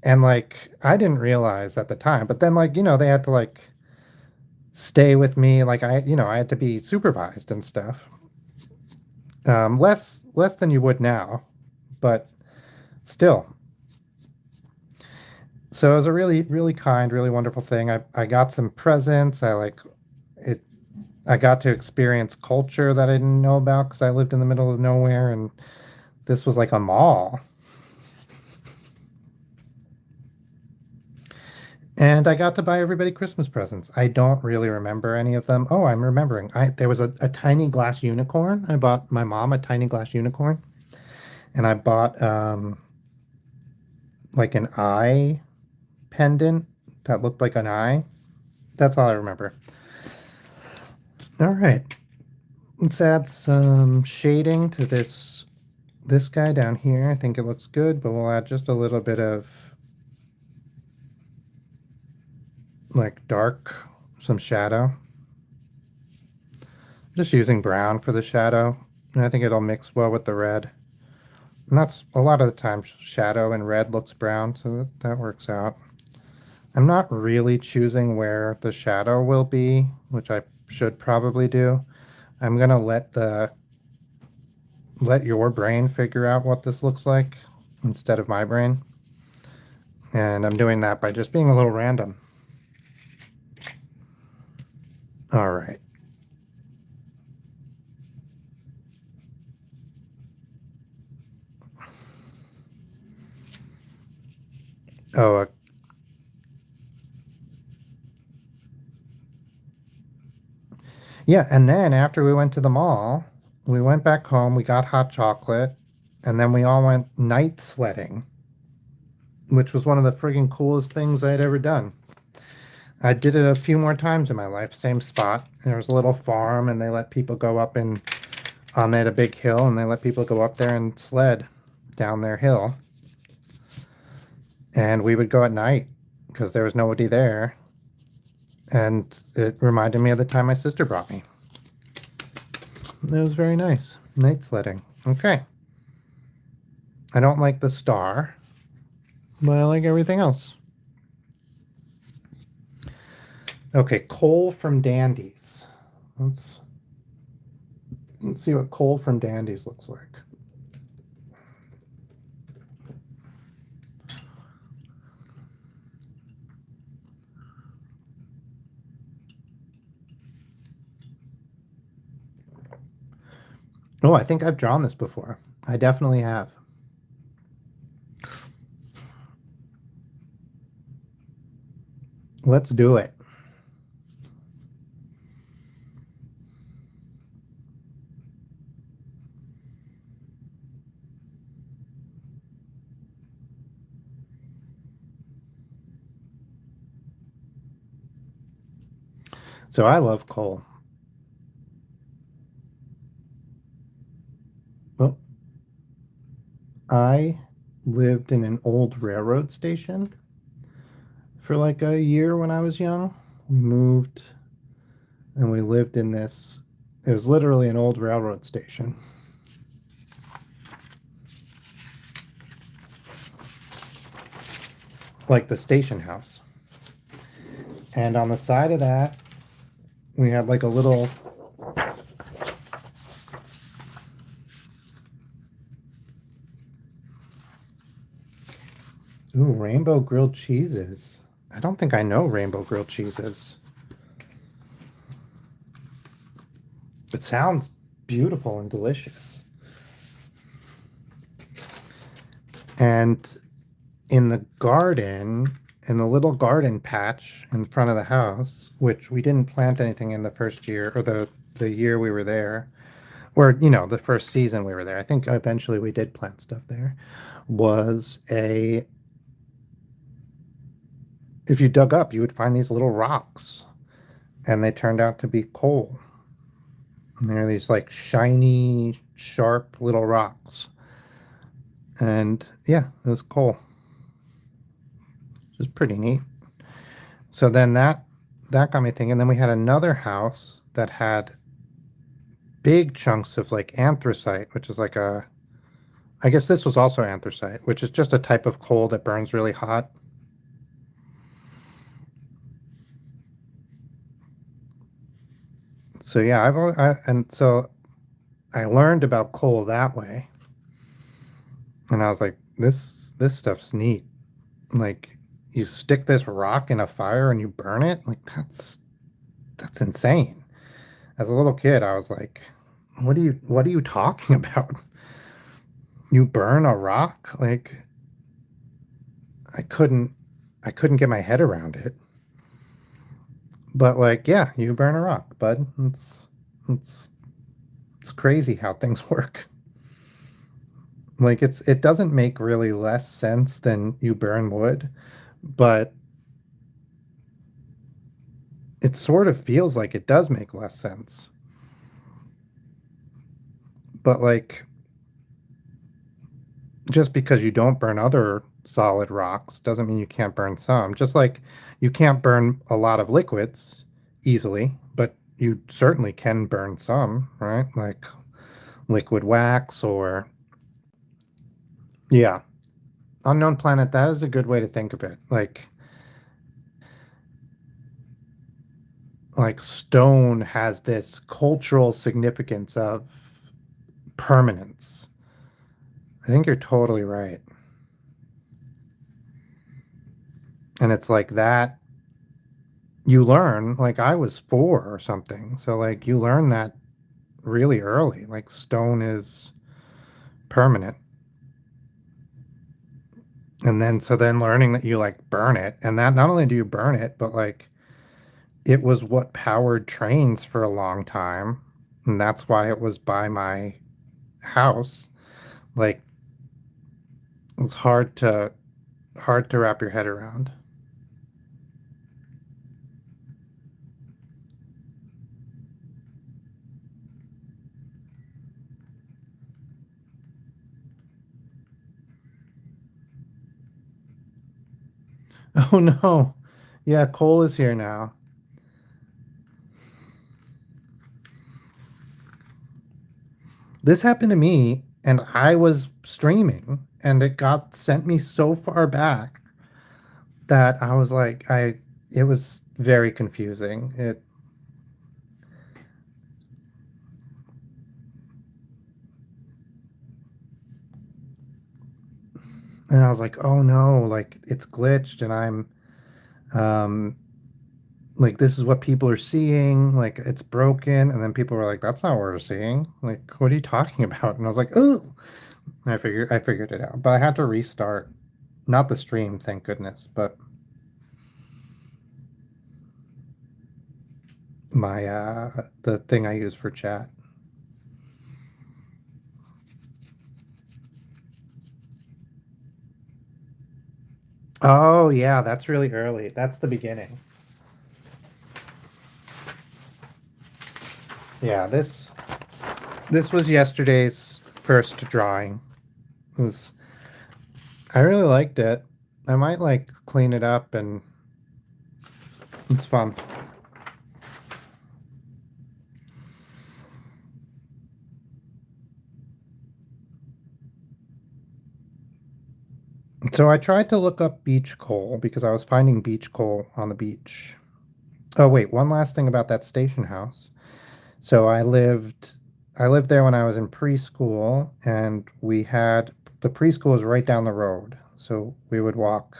And like I didn't realize at the time, but then like, they had to like stay with me, like I had to be supervised and stuff. Less than you would now, but still. So it was a really really kind, really wonderful thing. I got some presents. I like it. I got to experience culture that I didn't know about because I lived in the middle of nowhere, and this was like a mall. And I got to buy everybody Christmas presents. I don't really remember any of them. Oh, I'm remembering. There was a tiny glass unicorn. I bought my mom a tiny glass unicorn, and I bought like an eye pendant that looked like an eye. That's all I remember. All right, let's add some shading to this guy down here. I think it looks good, but we'll add just a little bit of like dark, some shadow. Just using brown for the shadow. And I think it'll mix well with the red. And that's a lot of the time shadow and red looks brown, so that works out. I'm not really choosing where the shadow will be, which I should probably do. I'm gonna let your brain figure out what this looks like instead of my brain. And I'm doing that by just being a little random. All right. Oh, yeah. And then after we went to the mall, we went back home, we got hot chocolate, and then we all went night sledding, which was one of the friggin' coolest things I had ever done. I did it a few more times in my life, same spot. There was a little farm, and they let people go up and on that a big hill, and they let people go up there and sled down their hill. And we would go at night because there was nobody there. And it reminded me of the time my sister brought me. It was very nice. Night sledding. Okay. I don't like the star, but I like everything else. Okay, coal from Dandy's. Let's see what coal from Dandy's looks like. Oh, I think I've drawn this before. I definitely have. Let's do it. So I love coal. Well, I lived in an old railroad station for like a year when I was young. We moved and we lived in this. It was literally an old railroad station, like the station house. And on the side of that, we had like a little, ooh, rainbow grilled cheeses. I don't think I know rainbow grilled cheeses. It sounds beautiful and delicious. And in the garden, in the little garden patch in front of the house, which we didn't plant anything in the first year or the year we were there, or the first season we were there. I think eventually we did plant stuff there. Was a If you dug up, you would find these little rocks, and they turned out to be coal. And they're these like shiny, sharp little rocks. And yeah, it was coal. It was pretty neat. So then that got me thinking. Then we had another house that had big chunks of like anthracite, which is like a, I guess this was also anthracite, which is just a type of coal that burns really hot. So yeah, and so I learned about coal that way, and I was like, this stuff's neat. Like, you stick this rock in a fire and you burn it. Like, that's insane. As a little kid, I was like, what are you talking about? You burn a rock? Like, I couldn't I couldn't get my head around it. But like, yeah, you burn a rock, bud. It's it's crazy how things work. Like, it doesn't make really less sense than you burn wood, but it sort of feels like it does make less sense. But like, just because you don't burn other solid rocks doesn't mean you can't burn some. Just like you can't burn a lot of liquids easily, but you certainly can burn some, right? Like liquid wax or yeah, unknown planet. That is a good way to think of it. Like stone has this cultural significance of permanence. I think you're totally right. And it's like that you learn, like I was 4 or something. So like you learn that really early. Like stone is permanent. And then so then learning that you like burn it, and that not only do you burn it, but like it was what powered trains for a long time. And that's why it was by my house. Like it's hard to wrap your head around. Oh no. Yeah, coal is here now. This happened to me and I was streaming and it got sent me so far back that I was like it was very confusing. It And I was like, "Oh no, like it's glitched and I'm um like this is what people are seeing, like it's broken. And then people were like, that's not what we're seeing. Like, what are you talking about? And I was like, oh, I figured it out. But I had to restart, not the stream, thank goodness, but my the thing I use for chat. Oh yeah, that's really early. That's the beginning. Yeah, this was yesterday's first drawing. It was, I really liked it. I might like clean it up and it's fun. So I tried to look up beach coal because I was finding beach coal on the beach. Oh wait, one last thing about that station house. So I lived there when I was in preschool and we had the preschool was right down the road. So we would walk,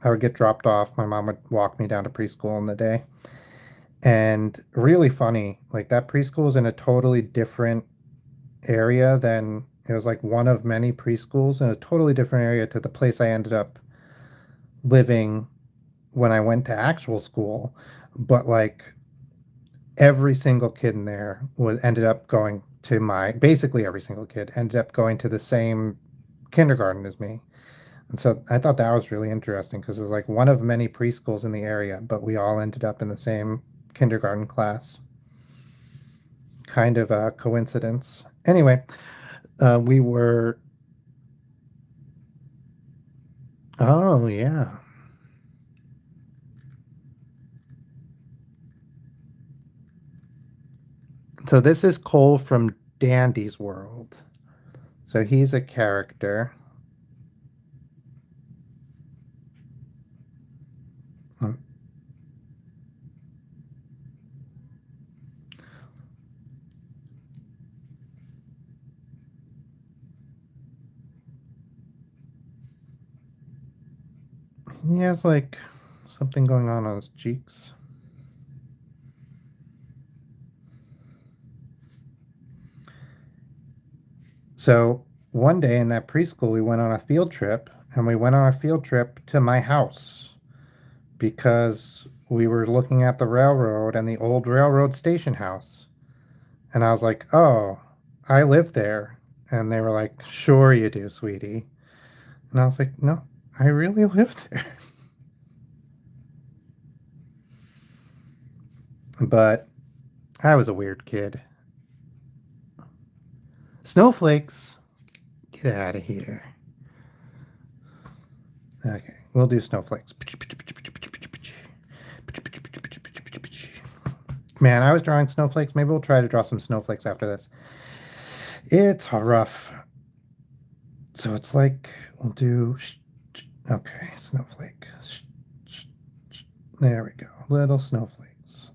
I would get dropped off, my mom would walk me down to preschool in the day. And really funny, like that preschool is in a totally different area than it was like one of many preschools in a totally different area to the place I ended up living when I went to actual school. But like every single kid in there was ended up going to my basically every single kid ended up going to the same kindergarten as me. And so I thought that was really interesting because it was like one of many preschools in the area, but we all ended up in the same kindergarten class. Kind of a coincidence. Anyway, we were. Oh, yeah. So this is Cole from Dandy's World. So he's a character. Um, He has like something going on his cheeks. So one day in that preschool, we went on a field trip and we went on a field trip to my house because we were looking at the railroad and the old railroad station house. And I was like, oh, I live there. And they were like, sure you do, sweetie. And I was like, no, I really live there. But I was a weird kid. Snowflakes, get out of here. Okay, we'll do snowflakes. Man, I was drawing snowflakes. Maybe we'll try to draw some snowflakes after this. It's rough. So it's like we'll do. Okay, snowflake. There we go. Little snowflakes.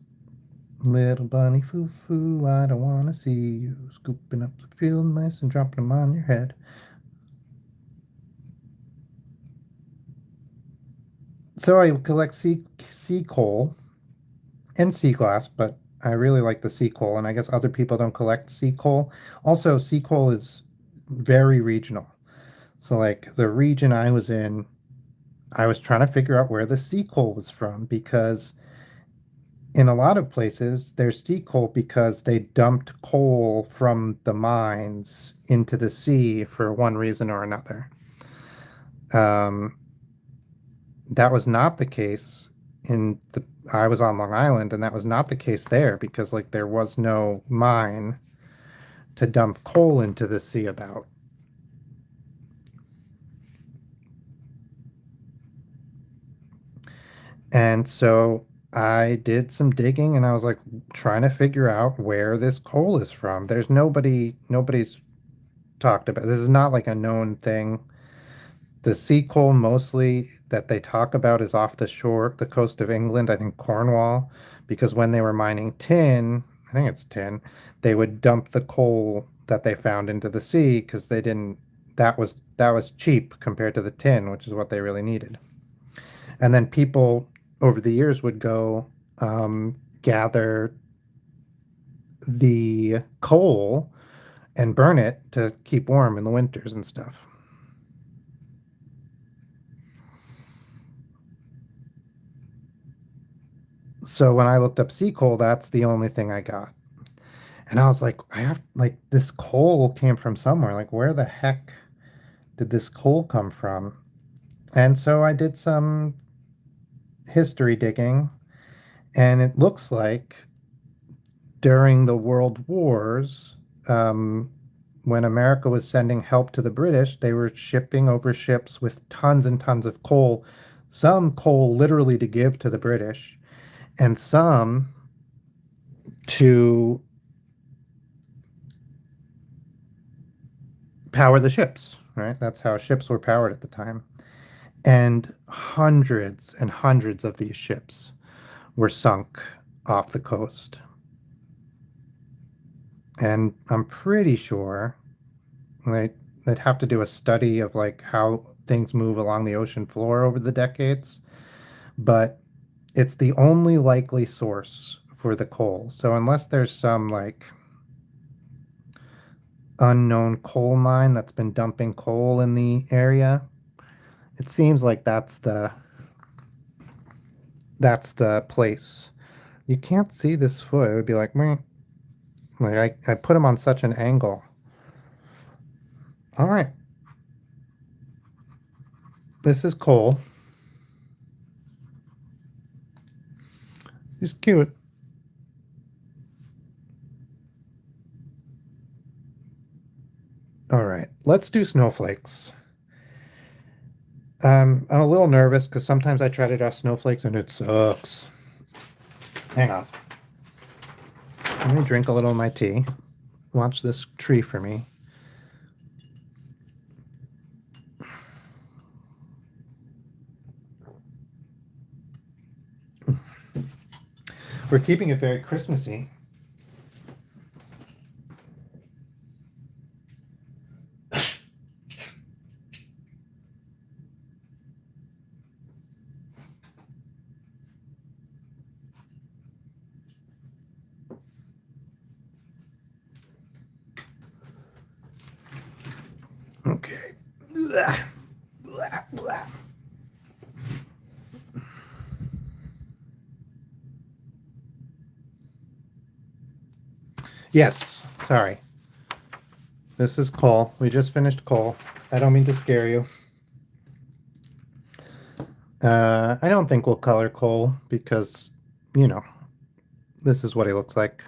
Little bunny foo foo, I don't want to see you scooping up the field mice and dropping them on your head. So I collect sea coal and sea glass, but I really like the sea coal, and I guess other people don't collect sea coal. Also, sea coal is very regional. So, like the region I was in, I was trying to figure out where the sea coal was from because in a lot of places there's sea coal because they dumped coal from the mines into the sea for one reason or another. Um, that was not the case in the I was on Long Island and that was not the case there because like there was no mine to dump coal into the sea about. And so I did some digging and I was like trying to figure out where this coal is from. There's nobody's talked about. This is not like a known thing. The sea coal mostly that they talk about is off the shore, the coast of England, I think Cornwall, because when they were mining tin, I think it's tin, they would dump the coal that they found into the sea because they didn't that was cheap compared to the tin, which is what they really needed. And then people over the years would go. gather the coal and burn it to keep warm in the winters and stuff. So when I looked up sea coal, that's the only thing I got. And I was like, I have like this coal came from somewhere. Like, where the heck did this coal come from? And so I did some history digging, and it looks like during the World Wars, um, when America was sending help to the British, they were shipping over ships with tons and tons of coal, some coal literally to give to the British, and some to power the ships, right? That's how ships were powered at the time. And hundreds and hundreds of these ships were sunk off the coast. And I'm pretty sure they'd have to do a study of like how things move along the ocean floor over the decades, but it's the only likely source for the coal. So unless there's some like unknown coal mine that's been dumping coal in the area, it seems like that's the place. You can't see this foot. It would be like me. Like I put him on such an angle. All right, this is Cole. He's cute. All right, let's do snowflakes. I'm a little nervous because sometimes I try to draw snowflakes and it sucks. Hang on. Let me drink a little of my tea. Watch this tree for me. We're keeping it very Christmassy. Okay. Blah, blah, blah. Yes, sorry. This is Cole. We just finished Cole. I don't mean to scare you. I don't think we'll color Cole because, you know, this is what he looks like.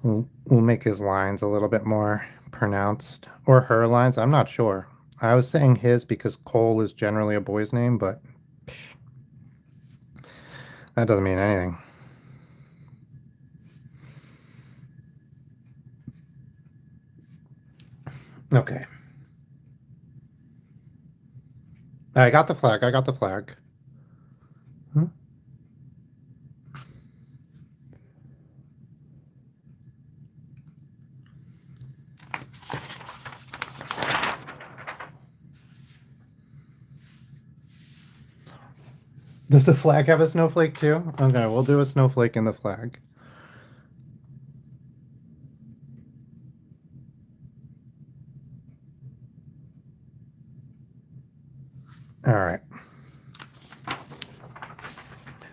We'll make his lines a little bit more pronounced. Or her lines. I'm not sure. I was saying his because Cole is generally a boy's name, but psh, that doesn't mean anything. Okay. I got the flag. I got the flag. Hmm? Does the flag have a snowflake too? Okay, we'll do a snowflake in the flag. All right.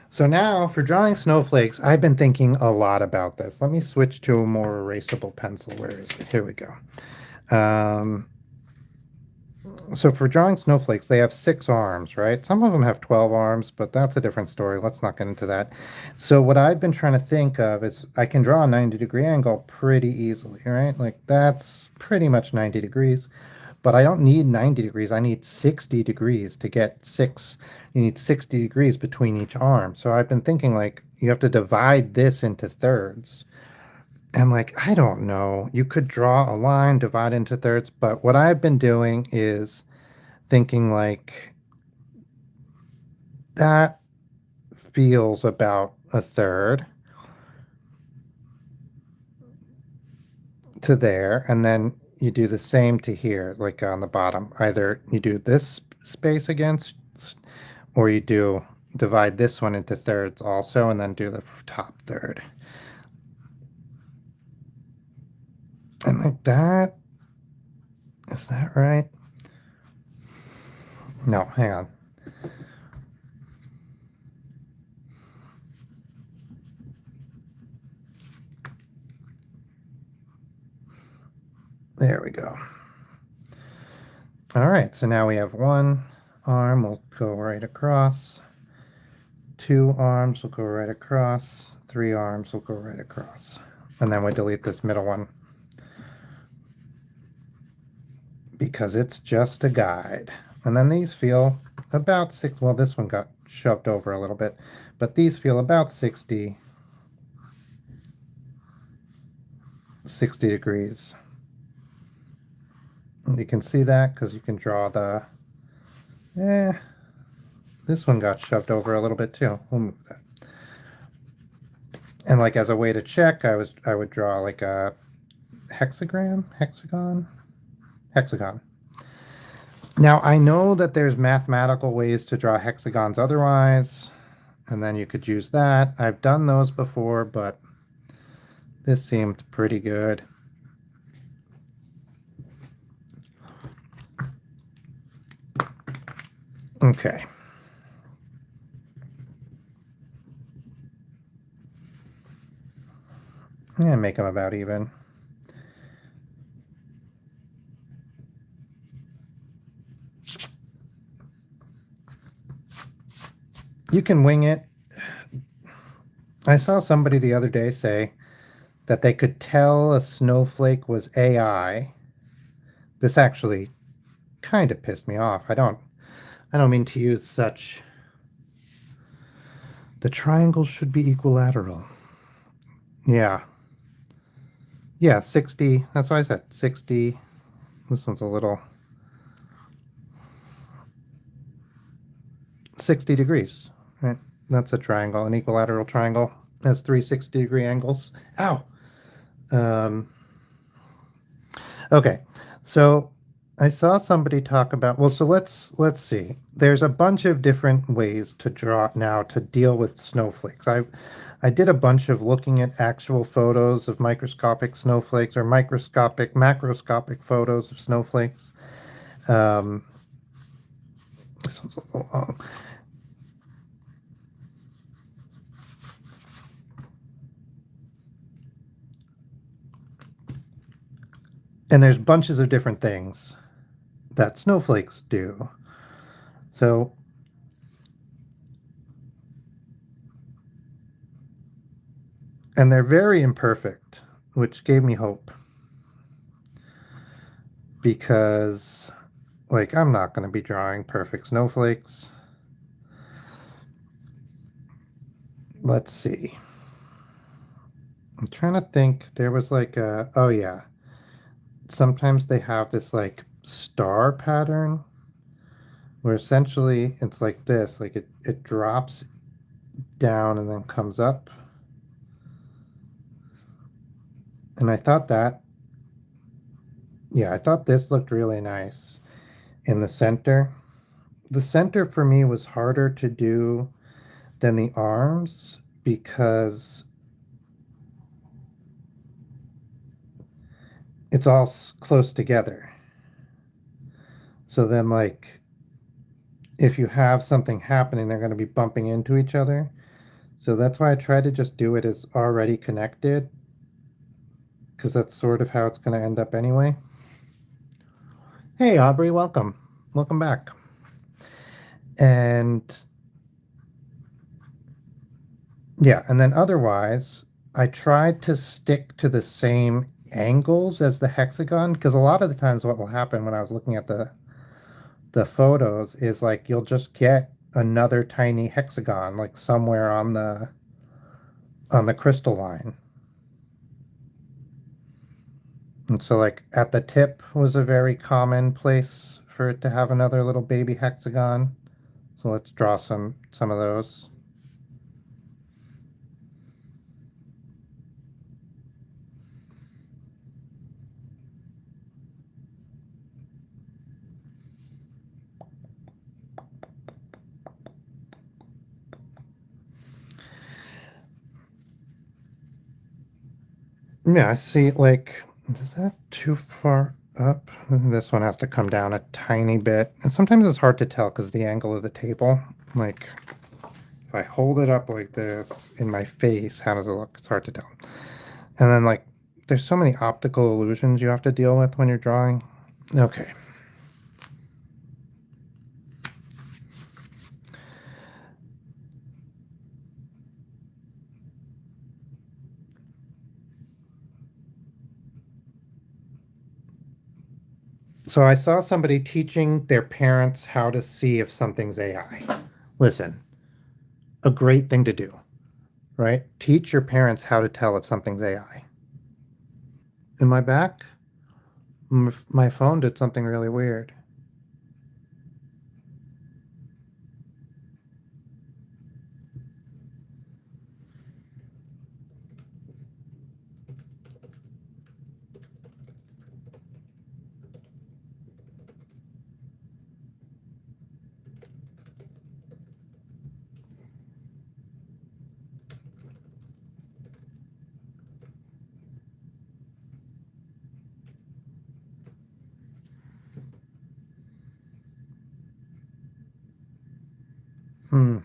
So now for drawing snowflakes, I've been thinking a lot about this. Let me switch to a more erasable pencil. Where is it? Here we go. Um, so for drawing snowflakes, they have 6 arms, right? Some of them have 12 arms, but that's a different story. Let's not get into that. So what I've been trying to think of is I can draw a 90-degree angle pretty easily, right? Like that's pretty much 90 degrees, but I don't need 90 degrees. I need 60 degrees to get six. You need 60 degrees between each arm. So I've been thinking like you have to divide this into thirds. And like, I don't know, you could draw a line, divide into thirds, but what I've been doing is thinking like that feels about a third to there, and then you do the same to here, like on the bottom. Either you do this space against, or you do divide this one into thirds also, and then do the top third. And like that. Is that right? No, hang on. There we go. All right, so now we have one arm will go right across. Two arms will go right across. Three arms will go right across. And then we delete this middle one because it's just a guide. And then these feel about six. Well, this one got shoved over a little bit, but these feel about 60 degrees. And you can see that because you can draw the, this one got shoved over a little bit too. We'll move that. And like as a way to check, I would draw like a hexagon. Now I know that there's mathematical ways to draw hexagons otherwise, and then you could use that. I've done those before, but this seemed pretty good. Okay. Yeah, make them about even. You can wing it. I saw somebody the other day say that they could tell a snowflake was AI. This actually kind of pissed me off. I don't mean to use such. The triangles should be equilateral. Yeah. Yeah, 60. That's what I said. 60. This one's a little 60 degrees. Right? That's a triangle. An equilateral triangle has three 60-degree angles. Ow. Okay. So I saw somebody talk about, well, so let's see. There's a bunch of different ways to draw now to deal with snowflakes. I did a bunch of looking at actual photos of microscopic snowflakes or macroscopic photos of snowflakes. This one's a little long. And there's bunches of different things that snowflakes do. So and they're very imperfect, which gave me hope. Because like I'm not going to be drawing perfect snowflakes. Let's see. I'm trying to think. There was like a, oh yeah. Sometimes they have this like star pattern where essentially it's like this, like it drops down and then comes up. And I thought that, yeah, I thought this looked really nice in the center. The center for me was harder to do than the arms because it's all close together. So then like if you have something happening, they're going to be bumping into each other. So that's why I try to just do it as already connected because that's sort of how it's going to end up anyway. Hey, Aubrey, welcome. Welcome back. And yeah, and then otherwise, I tried to stick to the same angles as the hexagon because a lot of the times what will happen when I was looking at the photos is like you'll just get another tiny hexagon like somewhere on the crystal line. And so like at the tip was a very common place for it to have another little baby hexagon. So let's draw some of those. Yeah, I see, like, is that too far up? This one has to come down a tiny bit. And sometimes it's hard to tell because the angle of the table. Like, if I hold it up like this in my face, how does it look? It's hard to tell. And then, like, there's so many optical illusions you have to deal with when you're drawing. Okay. So I saw somebody teaching their parents how to see if something's AI. Listen, a great thing to do, right? Teach your parents how to tell if something's AI. In my back, my phone did something really weird. Hmm.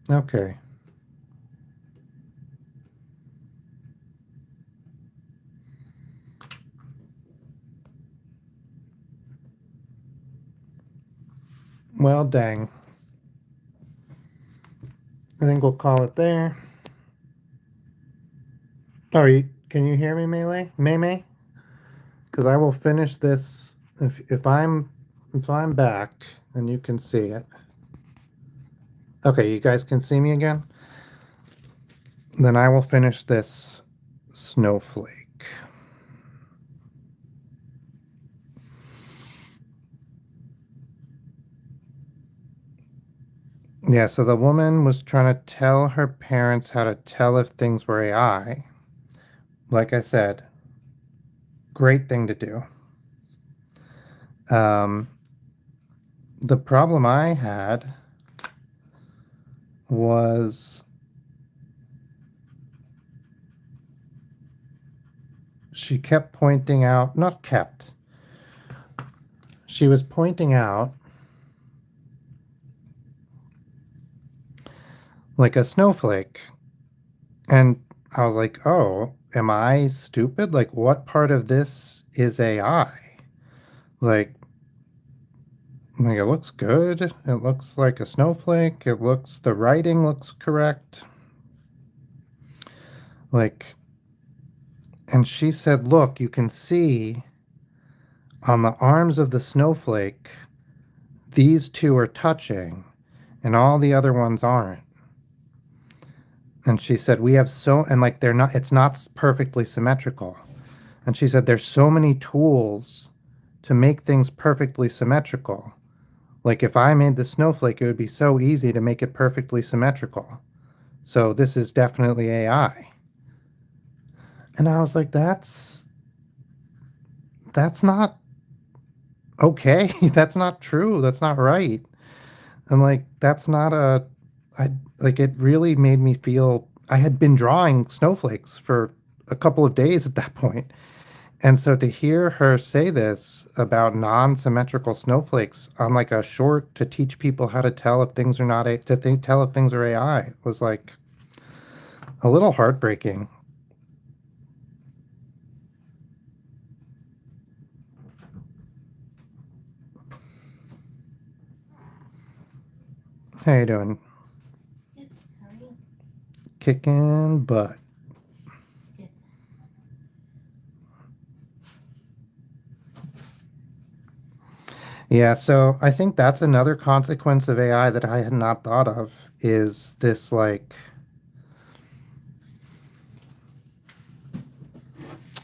Okay. Well, dang. I think we'll call it there. Oh, can you hear me, Melee? May? Because I will finish this if I'm back and you can see it. Okay, you guys can see me again? Then I will finish this snowflake. Yeah, so the woman was trying to tell her parents how to tell if things were AI. Like I said, great thing to do. Um, the problem I had was she kept pointing out, not kept, she was pointing out like a snowflake. And I was like, oh, am I stupid? Like, what part of this is AI? Like, it looks good. It looks like a snowflake. The writing looks correct. Like, and she said, look, you can see on the arms of the snowflake, these two are touching and all the other ones aren't. And she said, we have and like it's not perfectly symmetrical. And she said, there's so many tools to make things perfectly symmetrical. Like if I made the snowflake, it would be so easy to make it perfectly symmetrical. So this is definitely AI. And I was like, that's not okay. That's not true. That's not right. And like that's not a I like it really made me feel I had been drawing snowflakes for a couple of days at that point. And so to hear her say this about non-symmetrical snowflakes on like a short to teach people how to tell if things are not tell if things are AI was like a little heartbreaking. How you doing? Kicking butt. Yeah, so I think that's another consequence of AI that I had not thought of is this like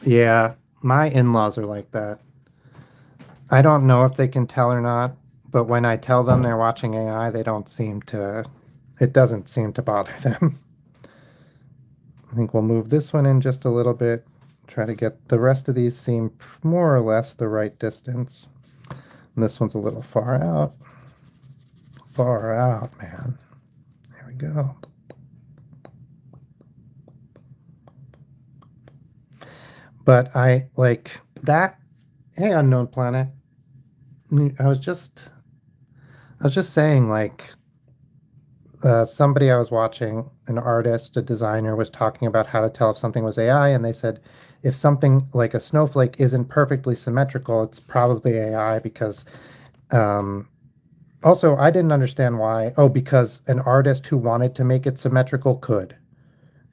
yeah, my in-laws are like that. I don't know if they can tell or not, but when I tell them they're watching AI, they don't seem to, it doesn't seem to bother them. I think we'll move this one in just a little bit, try to get the rest of these seem more or less the right distance. And this one's a little far out. Far out, man. There we go. But I like that. Hey, unknown planet. I was just, I was just saying, like, somebody I was watching, an artist, a designer, was talking about how to tell if something was AI, and they said if something like a snowflake isn't perfectly symmetrical, it's probably AI because. Um, Also, I didn't understand why. Oh, because an artist who wanted to make it symmetrical could.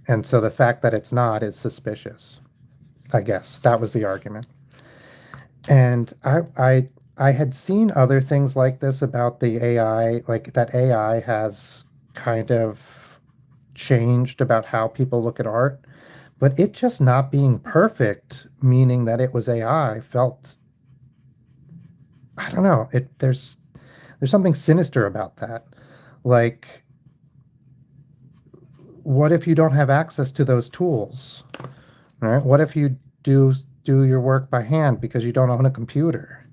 And so the fact that it's not is suspicious. I guess that was the argument. And I had seen other things like this about the AI, like that AI has kind of changed about how people look at art, but it just not being perfect, meaning that it was AI, felt, I don't know, it there's something sinister about that. Like, what if you don't have access to those tools? Right? What if you do do your work by hand because you don't own a computer?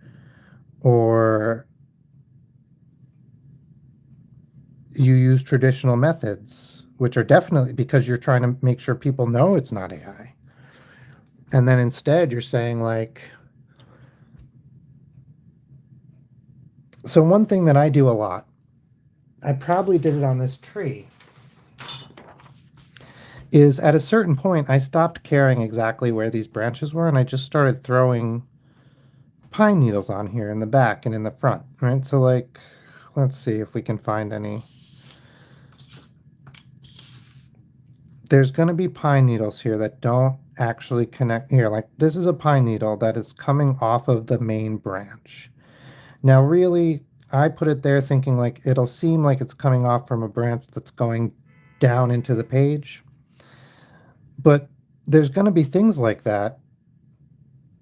Or you use traditional methods, which are definitely because you're trying to make sure people know it's not AI. And then instead you're saying like, so one thing that I do a lot, I probably did it on this tree, is at a certain point I stopped caring exactly where these branches were and I just started throwing pine needles on here in the back and in the front, right? So like, let's see if we can find any. There's going to be pine needles here that don't actually connect here. Like this is a pine needle that is coming off of the main branch. Now, really, I put it there thinking like it'll seem like it's coming off from a branch that's going down into the page. But there's going to be things like that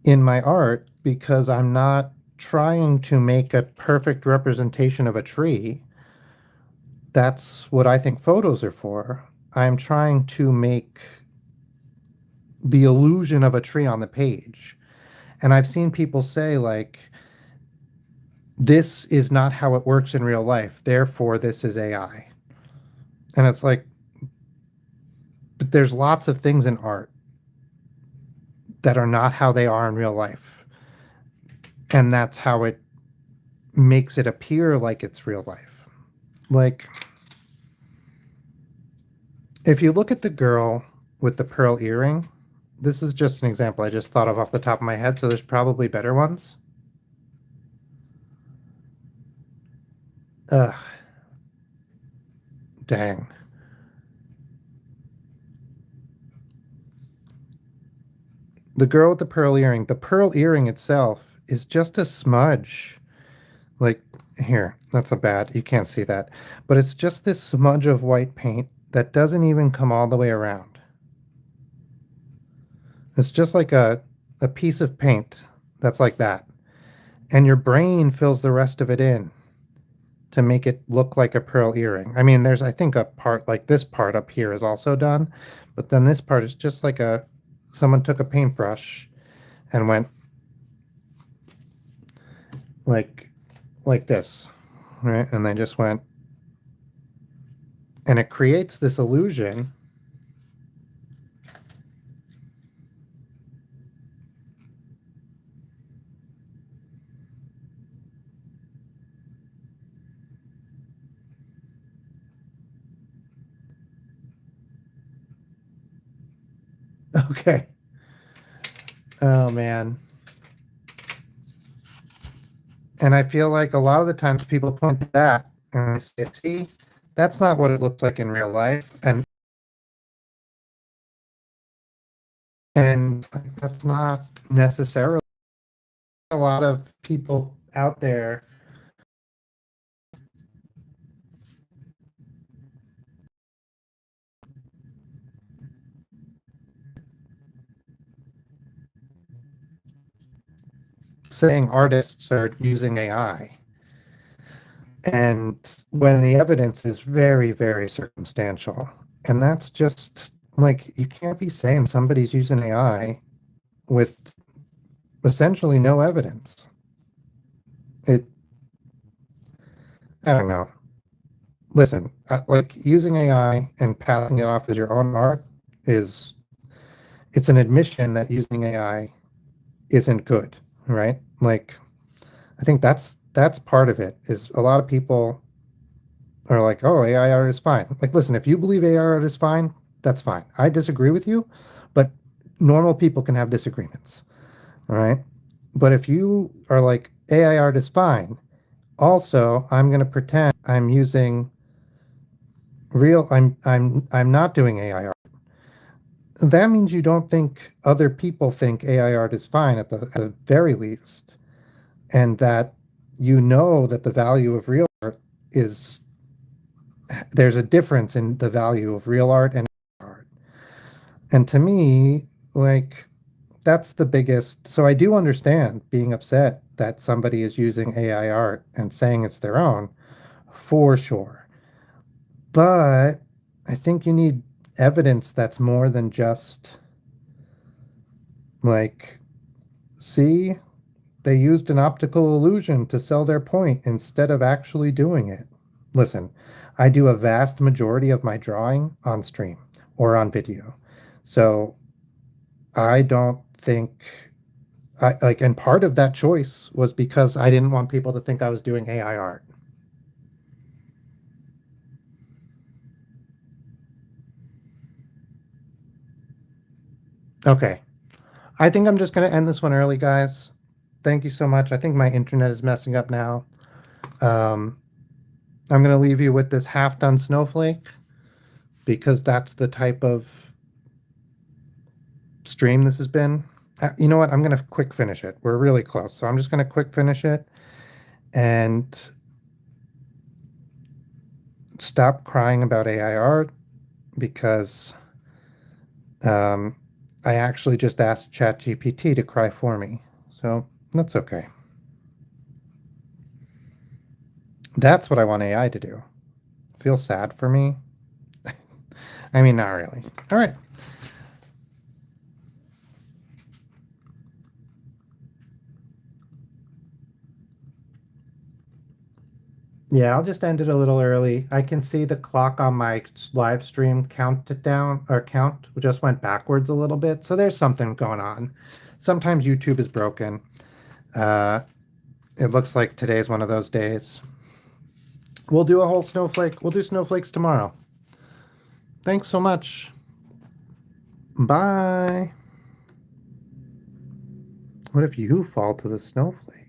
in my art because I'm not trying to make a perfect representation of a tree. That's what I think photos are for. I'm trying to make the illusion of a tree on the page. And I've seen people say, like, this is not how it works in real life. Therefore, this is AI. And it's like, but there's lots of things in art that are not how they are in real life. And that's how it makes it appear like it's real life. Like, if you look at the girl with the pearl earring, this is just an example I just thought of off the top of my head, so there's probably better ones. Ugh, dang. The girl with the pearl earring itself is just a smudge. Like, here, that's a bad, you can't see that. But it's just this smudge of white paint that doesn't even come all the way around. It's just like a piece of paint that's like that. And your brain fills the rest of it in to make it look like a pearl earring. I mean, there's, I think, a part like this part up here is also done, but then this part is just like someone took a paintbrush and went like, like this, right? And they just went, and it creates this illusion. Okay. Oh man. And I feel like a lot of the times people point to that and they say, see, that's not what it looks like in real life. And like, that's not necessarily a lot of people out there. saying artists are using AI. And when the evidence is very, very circumstantial, and that's just like, you can't be saying somebody's using AI with essentially no evidence. It, I don't know. Listen, like using AI and passing it off as your own art is, it's an admission that using AI isn't good, right? Like, I think that's part of it. Is a lot of people are like, oh, AI art is fine. Like, listen, if you believe AI art is fine, that's fine. I disagree with you, but normal people can have disagreements, all right? But if you are like, AI art is fine, also, I'm going to pretend I'm using I'm not doing AI art. That means you don't think other people think AI art is fine at the very least, and that you know that the value of real art is, there's a difference in the value of real art and art. And to me, like, that's the biggest. So I do understand being upset that somebody is using AI art and saying it's their own, for sure. But I think you need evidence that's more than just like, see, they used an optical illusion to sell their point instead of actually doing it. Listen, I do a vast majority of my drawing on stream or on video. So I don't think I like, and part of that choice was because I didn't want people to think I was doing AI art. Okay. I think I'm just going to end this one early, guys. Thank you so much. I think my internet is messing up now. Um, I'm going to leave you with this half done snowflake because that's the type of stream this has been. You know what? I'm going to quick finish it. We're really close. So I'm just going to quick finish it and stop crying about AI art because um, I actually just asked ChatGPT to cry for me. So that's okay. That's what I want AI to do. Feel sad for me? I mean, not really. All right. Yeah, I'll just end it a little early. I can see the clock on my live stream count it down or count just went backwards a little bit. So there's something going on. Sometimes YouTube is broken. Uh, it looks like today's one of those days. We'll do a whole snowflake. We'll do snowflakes tomorrow. Thanks so much. Bye. What if you fall to the snowflake?